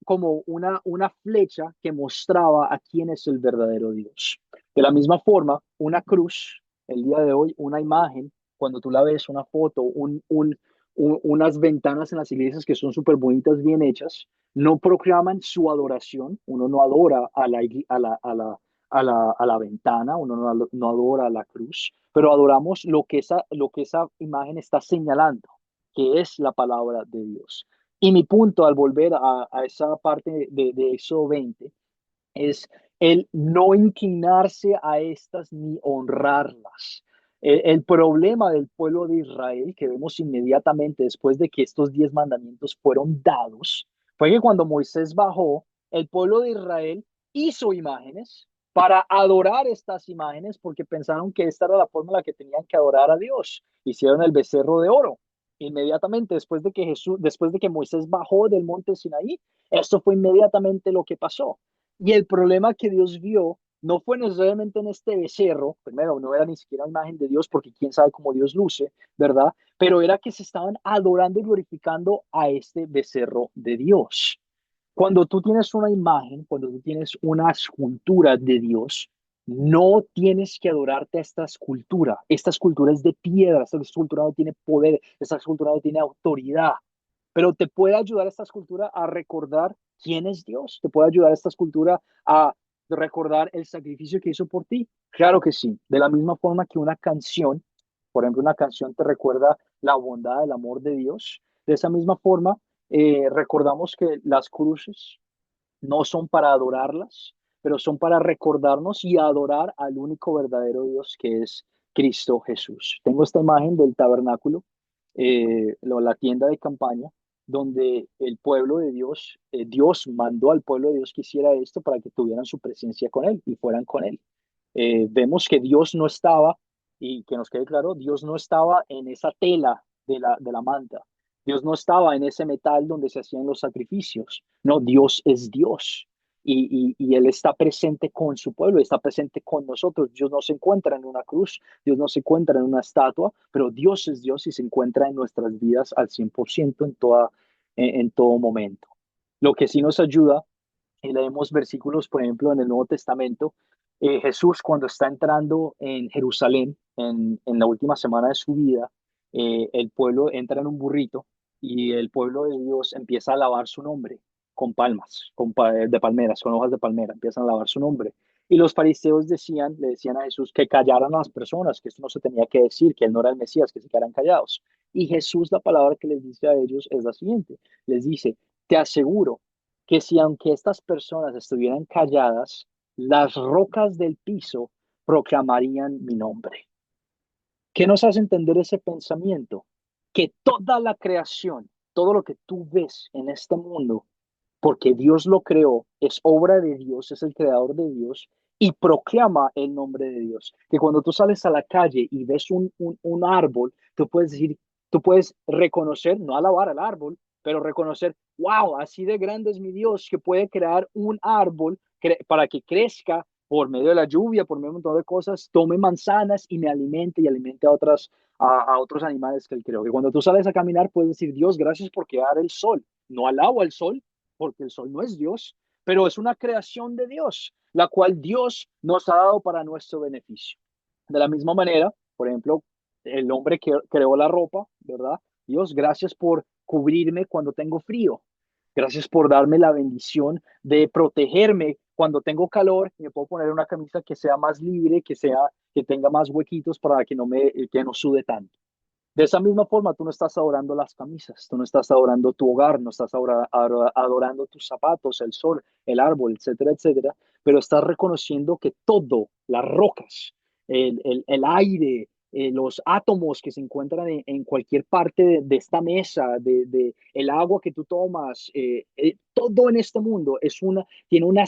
como una flecha que mostraba a quién es el verdadero Dios. De la misma forma, una cruz, el día de hoy, una imagen, cuando tú la ves, una foto, unas ventanas en las iglesias que son súper bonitas, bien hechas, no proclaman su adoración. Uno no adora a la ventana, uno no adora a la cruz, pero adoramos lo que esa imagen está señalando, que es la palabra de Dios. Y mi punto al volver a esa parte de Éxodo 20 es el no inclinarse a estas ni honrarlas. El problema del pueblo de Israel, que vemos inmediatamente después de que estos 10 mandamientos fueron dados, fue que cuando Moisés bajó, el pueblo de Israel hizo imágenes para adorar estas imágenes porque pensaron que esta era la forma en la que tenían que adorar a Dios. Hicieron el becerro de oro. Inmediatamente después de que Moisés bajó del monte Sinaí, esto fue inmediatamente lo que pasó. Y el problema que Dios vio no fue necesariamente en este becerro, primero, no era ni siquiera una imagen de Dios, porque quién sabe cómo Dios luce, ¿verdad? Pero era que se estaban adorando y glorificando a este becerro de Dios. Cuando tú tienes una imagen, cuando tú tienes una escultura de Dios, no tienes que adorarte a esta escultura. Esta escultura es de piedra, esta escultura no tiene poder, esta escultura no tiene autoridad, pero te puede ayudar esta escultura a recordar quién es Dios, te puede ayudar esta escultura a recordar el sacrificio que hizo por ti. Claro que sí, de la misma forma que una canción, por ejemplo, una canción te recuerda la bondad, el amor de Dios, de esa misma forma recordamos que las cruces no son para adorarlas, pero son para recordarnos y adorar al único verdadero Dios que es Cristo Jesús. Tengo esta imagen del tabernáculo, la tienda de campaña, donde el pueblo de Dios, Dios mandó al pueblo de Dios que hiciera esto para que tuvieran su presencia con Él y fueran con Él. Vemos que Dios no estaba, y que nos quede claro, Dios no estaba en esa tela de la manta. Dios no estaba en ese metal donde se hacían los sacrificios. No, Dios es Dios. y Él está presente con su pueblo, está presente con nosotros. Dios no se encuentra en una cruz, Dios no se encuentra en una estatua, pero Dios es Dios y se encuentra en nuestras vidas al 100% en todo momento. Lo que sí nos ayuda, y leemos versículos, por ejemplo, en el Nuevo Testamento, Jesús cuando está entrando en Jerusalén, en la última semana de su vida, el pueblo entra en un burrito y el pueblo de Dios empieza a alabar su nombre con palmas, de palmeras, con hojas de palmera, empiezan a alabar su nombre. Y los fariseos le decían a Jesús que callaran a las personas, que esto no se tenía que decir, que él no era el Mesías, que se quedaran callados. Y Jesús, la palabra que les dice a ellos es la siguiente, les dice, te aseguro que si aunque estas personas estuvieran calladas, las rocas del piso proclamarían mi nombre. ¿Qué nos hace entender ese pensamiento? Que toda la creación, todo lo que tú ves en este mundo, porque Dios lo creó, es obra de Dios, es el creador de Dios y proclama el nombre de Dios. Que cuando tú sales a la calle y ves un árbol, tú puedes decir, tú puedes reconocer, no alabar al árbol, pero reconocer, wow, así de grande es mi Dios que puede crear un árbol para que crezca por medio de la lluvia, por medio de un montón de cosas, tome manzanas y me alimente y alimente a otros animales que él creó. Que cuando tú sales a caminar puedes decir, Dios, gracias por crear el sol. No alabo al sol, porque el sol no es Dios, pero es una creación de Dios, la cual Dios nos ha dado para nuestro beneficio. De la misma manera, por ejemplo, el hombre que creó la ropa, ¿verdad? Dios, gracias por cubrirme cuando tengo frío. Gracias por darme la bendición de protegerme cuando tengo calor y me puedo poner una camisa que sea más libre, que tenga más huequitos para que no sude tanto. De esa misma forma, tú no estás adorando las camisas, tú no estás adorando tu hogar, no estás adorando tus zapatos, el sol, el árbol, etcétera, etcétera, pero estás reconociendo que todo, las rocas, el aire, los átomos que se encuentran en cualquier parte de esta mesa, el agua que tú tomas, todo en este mundo tiene una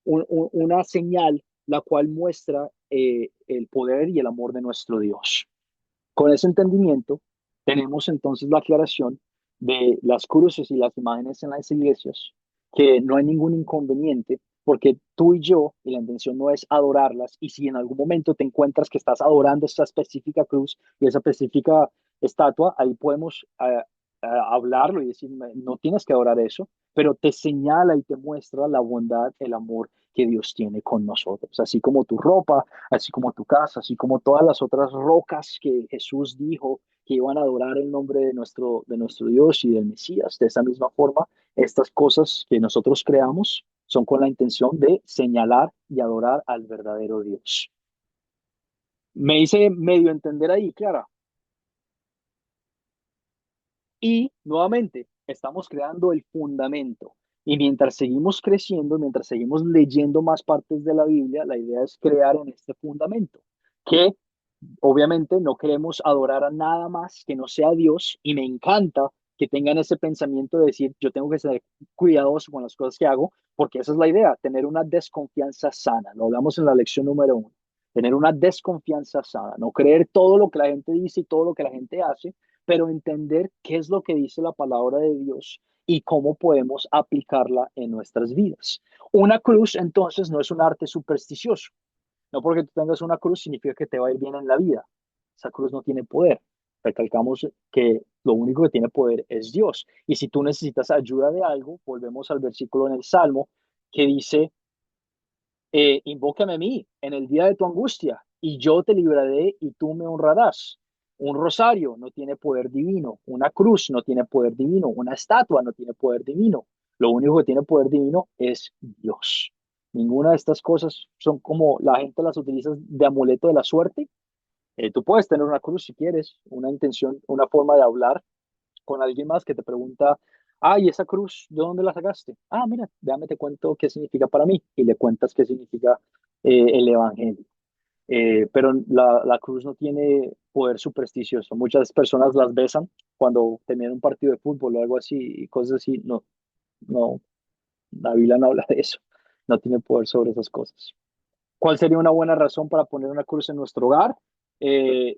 una señal la cual muestra el poder y el amor de nuestro Dios. Con ese entendimiento, tenemos entonces la aclaración de las cruces y las imágenes en las iglesias, que no hay ningún inconveniente, porque tú y yo, y la intención no es adorarlas, y si en algún momento te encuentras que estás adorando esa específica cruz y esa específica estatua, ahí podemos hablarlo y decir, no tienes que adorar eso, pero te señala y te muestra la bondad, el amor que Dios tiene con nosotros, así como tu ropa, así como tu casa, así como todas las otras rocas que Jesús dijo que iban a adorar el nombre de nuestro Dios y del Mesías. De esa misma forma, estas cosas que nosotros creamos son con la intención de señalar y adorar al verdadero Dios. Me hice medio entender ahí, Clara. Y nuevamente, estamos creando el fundamento. Y mientras seguimos creciendo, mientras seguimos leyendo más partes de la Biblia, la idea es crear en este fundamento, que obviamente no queremos adorar a nada más que no sea Dios, y me encanta que tengan ese pensamiento de decir, yo tengo que ser cuidadoso con las cosas que hago, porque esa es la idea, tener una desconfianza sana. Lo hablamos en la lección número 1, tener una desconfianza sana, no creer todo lo que la gente dice y todo lo que la gente hace, pero entender qué es lo que dice la palabra de Dios y cómo podemos aplicarla en nuestras vidas. Una cruz, entonces, no es un arte supersticioso. No porque tú tengas una cruz significa que te va a ir bien en la vida. Esa cruz no tiene poder. Recalcamos que lo único que tiene poder es Dios. Y si tú necesitas ayuda de algo, volvemos al versículo en el Salmo que dice, invócame a mí en el día de tu angustia y yo te libraré y tú me honrarás. Un rosario no tiene poder divino, una cruz no tiene poder divino, una estatua no tiene poder divino. Lo único que tiene poder divino es Dios. Ninguna de estas cosas son como la gente las utiliza de amuleto de la suerte. Tú puedes tener una cruz si quieres, una intención, una forma de hablar con alguien más que te pregunta, ¿y esa cruz, de dónde la sacaste? Mira, déjame te cuento qué significa para mí. Y le cuentas qué significa el Evangelio. Pero la cruz no tiene poder supersticioso. Muchas personas las besan cuando terminan un partido de fútbol o algo así, y cosas así. No, no, la Biblia no habla de eso. No tiene poder sobre esas cosas. ¿Cuál sería una buena razón para poner una cruz en nuestro hogar?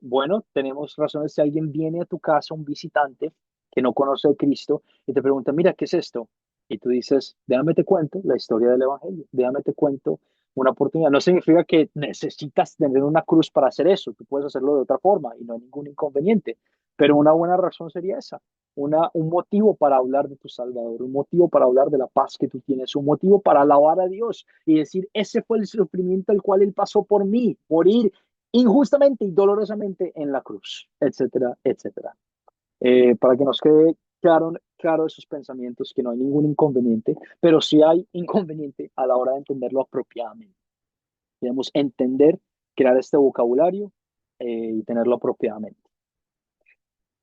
Bueno, tenemos razones si alguien viene a tu casa, un visitante que no conoce a Cristo, y te pregunta, mira, ¿qué es esto? Y tú dices, déjame te cuento la historia del Evangelio, déjame te cuento una oportunidad. No significa que necesitas tener una cruz para hacer eso, tú puedes hacerlo de otra forma y no hay ningún inconveniente, pero una buena razón sería esa, un motivo para hablar de tu Salvador, un motivo para hablar de la paz que tú tienes, un motivo para alabar a Dios y decir, ese fue el sufrimiento al cual Él pasó por mí, morir injustamente y dolorosamente en la cruz, etcétera, etcétera. Para que nos quede claro esos pensamientos, que no hay ningún inconveniente, pero sí hay inconveniente a la hora de entenderlo apropiadamente. Debemos entender, crear este vocabulario y tenerlo apropiadamente.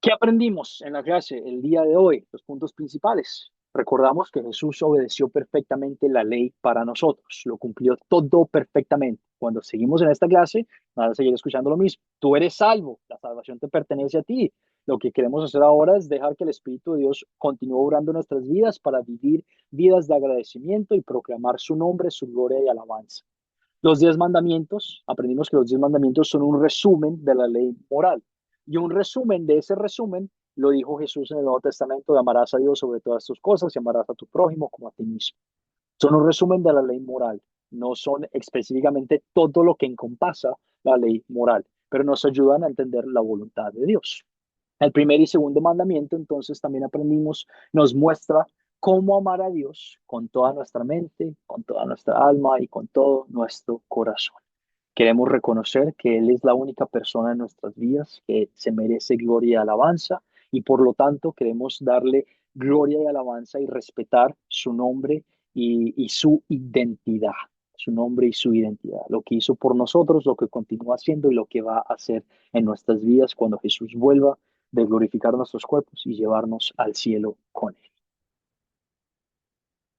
¿Qué aprendimos en la clase el día de hoy? Los puntos principales. Recordamos que Jesús obedeció perfectamente la ley para nosotros, lo cumplió todo perfectamente. Cuando seguimos en esta clase, vas a seguir escuchando lo mismo. Tú eres salvo, la salvación te pertenece a ti. Lo que queremos hacer ahora es dejar que el Espíritu de Dios continúe obrando en nuestras vidas para vivir vidas de agradecimiento y proclamar su nombre, su gloria y alabanza. Los 10 mandamientos, aprendimos que los 10 mandamientos son un resumen de la ley moral. Y un resumen de ese resumen lo dijo Jesús en el Nuevo Testamento, de amarás a Dios sobre todas tus cosas y amarás a tu prójimo como a ti mismo. Son un resumen de la ley moral, no son específicamente todo lo que encompasa la ley moral, pero nos ayudan a entender la voluntad de Dios. El primer y segundo mandamiento, entonces, también aprendimos, nos muestra cómo amar a Dios con toda nuestra mente, con toda nuestra alma y con todo nuestro corazón. Queremos reconocer que Él es la única persona en nuestras vidas que se merece gloria y alabanza y por lo tanto queremos darle gloria y alabanza y respetar su nombre y su identidad, su nombre y su identidad, lo que hizo por nosotros, lo que continúa haciendo y lo que va a hacer en nuestras vidas cuando Jesús vuelva, de glorificar nuestros cuerpos y llevarnos al cielo con Él.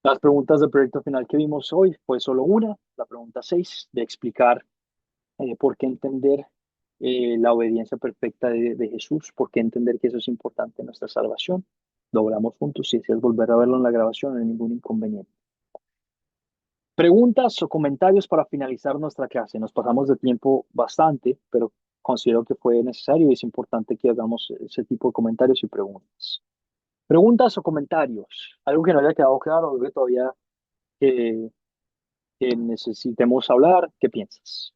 Las preguntas del proyecto final que vimos hoy fue solo una, la pregunta 6, de explicar por qué entender la obediencia perfecta de Jesús, por qué entender que eso es importante en nuestra salvación. Lo hablamos juntos, si deseas volver a verlo en la grabación, no hay ningún inconveniente. Preguntas o comentarios para finalizar nuestra clase. Nos pasamos de tiempo bastante, pero considero que fue necesario y es importante que hagamos ese tipo de comentarios y preguntas. Preguntas o comentarios. Algo que no haya quedado claro, algo que todavía que necesitemos hablar. ¿Qué piensas?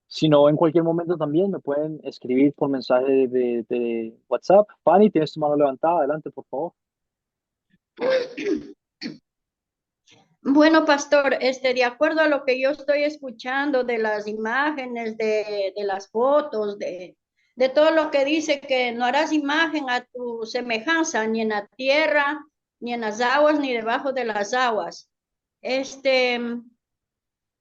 Si no, en cualquier momento también me pueden escribir por mensaje de WhatsApp. Fanny, tienes tu mano levantada. Adelante, por favor. Bueno, pastor, de acuerdo a lo que yo estoy escuchando de las imágenes, de las fotos, de todo lo que dice que no harás imagen a tu semejanza, ni en la tierra, ni en las aguas, ni debajo de las aguas.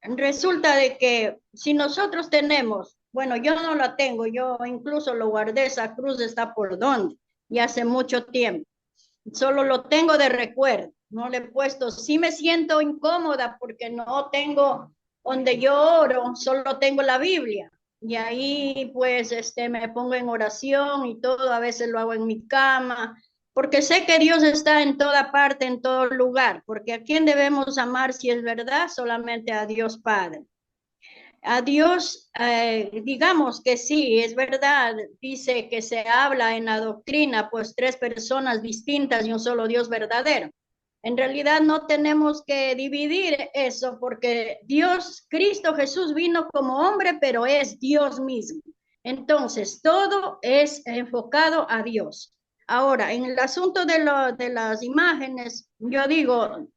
Resulta de que si nosotros tenemos, bueno, yo no la tengo, yo incluso lo guardé, esa cruz está por donde, y hace mucho tiempo. Solo lo tengo de recuerdo, no le he puesto, sí me siento incómoda porque no tengo donde yo oro, solo tengo la Biblia. Y ahí pues me pongo en oración y todo, a veces lo hago en mi cama, porque sé que Dios está en toda parte, en todo lugar, porque ¿a quién debemos amar si es verdad? Solamente a Dios Padre. A Dios, digamos que sí, es verdad, dice que se habla en la doctrina, pues tres personas distintas y un solo Dios verdadero. En realidad no tenemos que dividir eso porque Dios, Cristo Jesús vino como hombre, pero es Dios mismo. Entonces, todo es enfocado a Dios. Ahora, en el asunto de las imágenes, yo digo,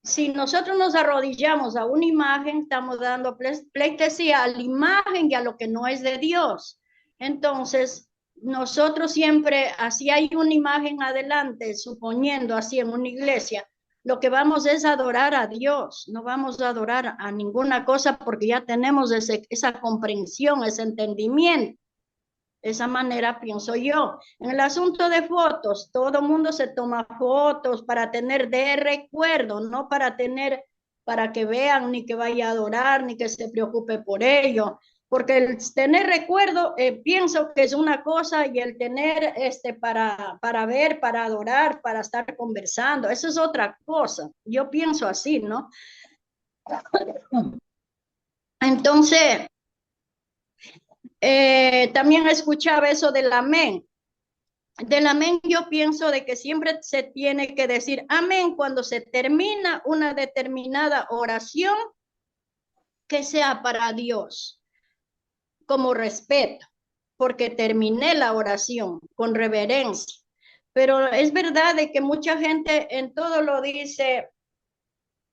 si nosotros nos arrodillamos a una imagen, estamos dando pleitesía a la imagen y a lo que no es de Dios. Entonces, nosotros siempre, así hay una imagen adelante, suponiendo así en una iglesia, lo que vamos es adorar a Dios, no vamos a adorar a ninguna cosa porque ya tenemos esa comprensión, ese entendimiento. De esa manera pienso yo. En el asunto de fotos, todo el mundo se toma fotos para tener de recuerdo, no para tener, para que vean, ni que vaya a adorar, ni que se preocupe por ello. Porque el tener recuerdo, pienso que es una cosa y el tener para ver, para adorar, para estar conversando, eso es otra cosa. Yo pienso así, ¿no? Entonces, También escuchaba eso del amén. Del amén yo pienso de que siempre se tiene que decir amén cuando se termina una determinada oración que sea para Dios, como respeto, porque terminé la oración con reverencia. Pero es verdad de que mucha gente en todo lo dice,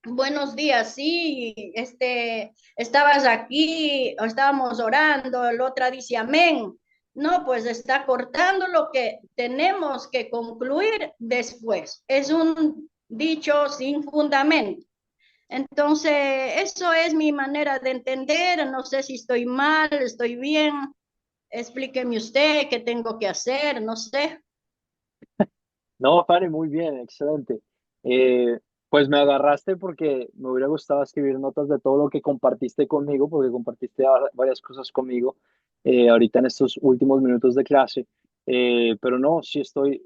buenos días, sí, estabas aquí, o estábamos orando, el otra dice amén. No, pues está cortando lo que tenemos que concluir después. Es un dicho sin fundamento. Entonces, eso es mi manera de entender. No sé si estoy mal, estoy bien. Explíqueme usted qué tengo que hacer, no sé. No, Fanny, muy bien, excelente. Pues me agarraste porque me hubiera gustado escribir notas de todo lo que compartiste conmigo, porque compartiste varias cosas conmigo ahorita en estos últimos minutos de clase. Pero no, sí estoy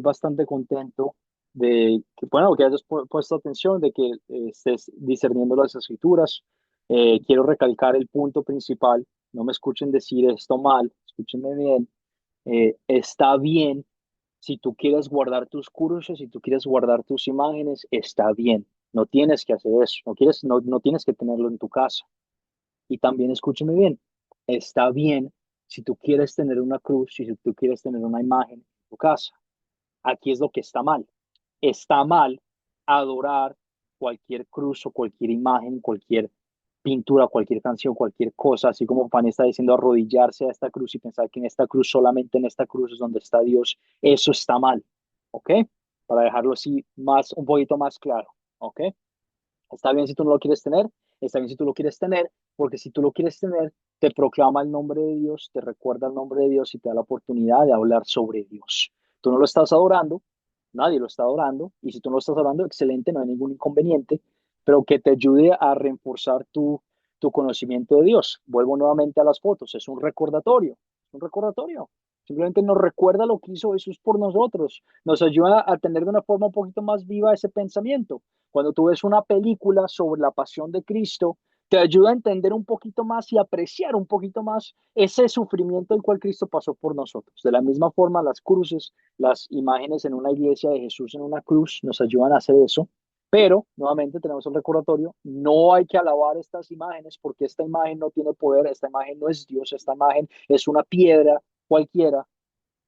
bastante contento de que, bueno, que hayas puesto atención, de que estés discerniendo las escrituras. Quiero recalcar el punto principal. No me escuchen decir esto mal, escúchenme bien. Está bien si tú quieres guardar tus cursos, si tú quieres guardar tus imágenes, está bien. No tienes que hacer eso. No tienes que tenerlo en tu casa. Y también escúchame bien. Está bien si tú quieres tener una cruz, si tú quieres tener una imagen en tu casa. Aquí es lo que está mal. Está mal adorar cualquier cruz o cualquier imagen, cualquier pintura, cualquier canción, cualquier cosa, así como Fanny está diciendo, arrodillarse a esta cruz y pensar que en esta cruz, solamente en esta cruz es donde está Dios. Eso está mal, ¿ok? Para dejarlo así un poquito más claro, ¿ok? Está bien si tú no lo quieres tener, está bien si tú lo quieres tener, porque si tú lo quieres tener, te proclama el nombre de Dios, te recuerda el nombre de Dios y te da la oportunidad de hablar sobre Dios. Tú no lo estás adorando, nadie lo está adorando, y si tú no lo estás adorando, excelente, no hay ningún inconveniente, pero que te ayude a reforzar tu conocimiento de Dios. Vuelvo nuevamente a las fotos, es un recordatorio. Simplemente nos recuerda lo que hizo Jesús por nosotros, nos ayuda a tener de una forma un poquito más viva ese pensamiento. Cuando tú ves una película sobre la pasión de Cristo, te ayuda a entender un poquito más y apreciar un poquito más ese sufrimiento del cual Cristo pasó por nosotros. De la misma forma, las cruces, las imágenes en una iglesia de Jesús en una cruz nos ayudan a hacer eso. Pero, nuevamente, tenemos el recordatorio, no hay que alabar estas imágenes porque esta imagen no tiene poder, esta imagen no es Dios, esta imagen es una piedra cualquiera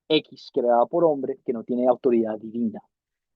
X creada por hombre que no tiene autoridad divina.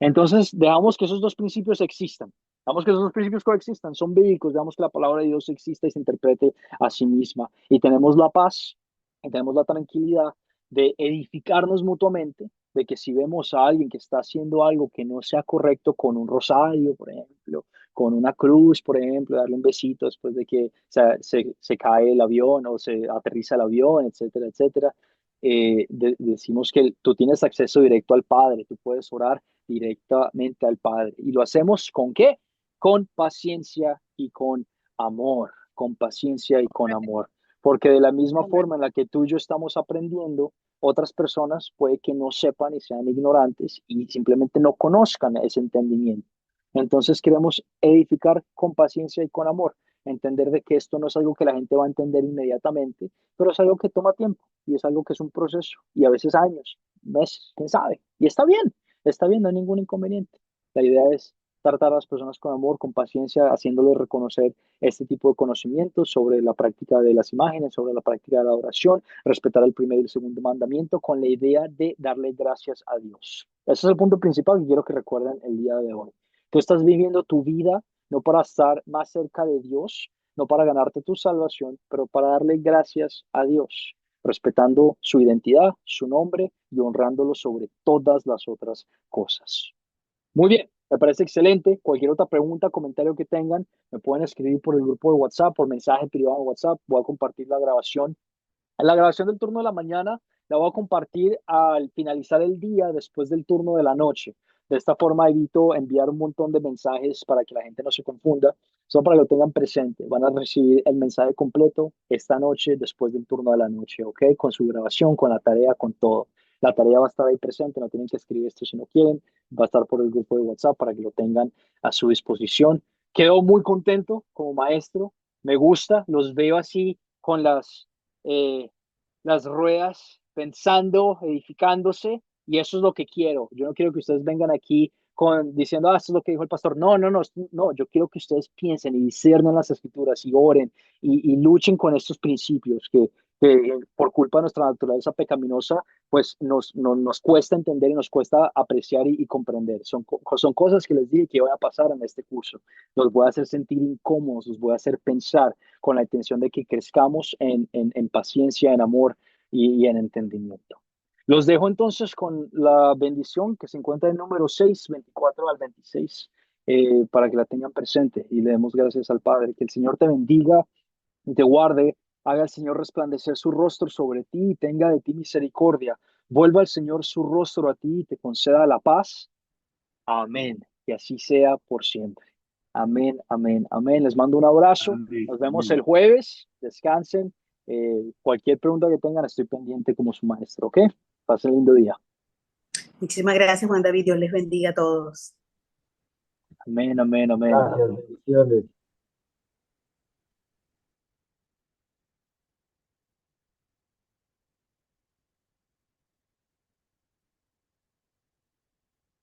Entonces, dejamos que esos dos principios existan. Dejamos que esos dos principios coexistan, son bíblicos, dejamos que la palabra de Dios exista y se interprete a sí misma. Y tenemos la paz y tenemos la tranquilidad de edificarnos mutuamente, de que si vemos a alguien que está haciendo algo que no sea correcto con un rosario, por ejemplo, con una cruz, por ejemplo, darle un besito después de que se cae el avión o se aterriza el avión, etcétera, etcétera, decimos que tú tienes acceso directo al Padre, tú puedes orar directamente al Padre. ¿Y lo hacemos con qué? Con paciencia y con amor, con paciencia y con amor. Porque de la misma forma en la que tú y yo estamos aprendiendo, otras personas puede que no sepan y sean ignorantes y simplemente no conozcan ese entendimiento. Entonces queremos edificar con paciencia y con amor, entender de que esto no es algo que la gente va a entender inmediatamente, pero es algo que toma tiempo y es algo que es un proceso y a veces años, meses, quién sabe. Y está bien, no hay ningún inconveniente. La idea es tratar a las personas con amor, con paciencia, haciéndoles reconocer este tipo de conocimientos sobre la práctica de las imágenes, sobre la práctica de la oración, respetar el primer y el segundo mandamiento con la idea de darle gracias a Dios. Ese es el punto principal que quiero que recuerden el día de hoy. Tú estás viviendo tu vida no para estar más cerca de Dios, no para ganarte tu salvación, pero para darle gracias a Dios, respetando su identidad, su nombre y honrándolo sobre todas las otras cosas. Muy bien, me parece excelente. Cualquier otra pregunta, comentario que tengan, me pueden escribir por el grupo de WhatsApp, por mensaje privado de WhatsApp. Voy a compartir la grabación. La grabación del turno de la mañana la voy a compartir al finalizar el día, después del turno de la noche. De esta forma evito enviar un montón de mensajes para que la gente no se confunda, solo para que lo tengan presente. Van a recibir el mensaje completo esta noche, después del turno de la noche, ¿ok? Con su grabación, con la tarea, con todo. La tarea va a estar ahí presente, no tienen que escribir esto si no quieren. Va a estar por el grupo de WhatsApp para que lo tengan a su disposición. Quedo muy contento como maestro. Me gusta, los veo así con las eh, las ruedas, pensando, edificándose, y eso es lo que quiero. Yo no quiero que ustedes vengan aquí diciendo, esto es lo que dijo el pastor. No, no, no, no, yo quiero que ustedes piensen y disciernan las escrituras y oren y luchen con estos principios que por culpa de nuestra naturaleza pecaminosa, pues nos cuesta entender y nos cuesta apreciar y comprender. Son cosas que les dije que van a pasar en este curso. Los voy a hacer sentir incómodos, los voy a hacer pensar con la intención de que crezcamos en paciencia, en amor y en entendimiento. Los dejo entonces con la bendición que se encuentra en número 6, 24 al 26, para que la tengan presente y le demos gracias al Padre. Que el Señor te bendiga y te guarde, haga el Señor resplandecer su rostro sobre ti y tenga de ti misericordia. Vuelva el Señor su rostro a ti y te conceda la paz. Amén. Y así sea por siempre. Amén, amén, amén. Les mando un abrazo. Amén. Nos vemos el jueves. Descansen. Cualquier pregunta que tengan, estoy pendiente como su maestro. ¿Ok? Pasen un lindo día. Muchísimas gracias, Juan David. Dios les bendiga a todos. Amén, amén, amén. Gracias, bendiciones.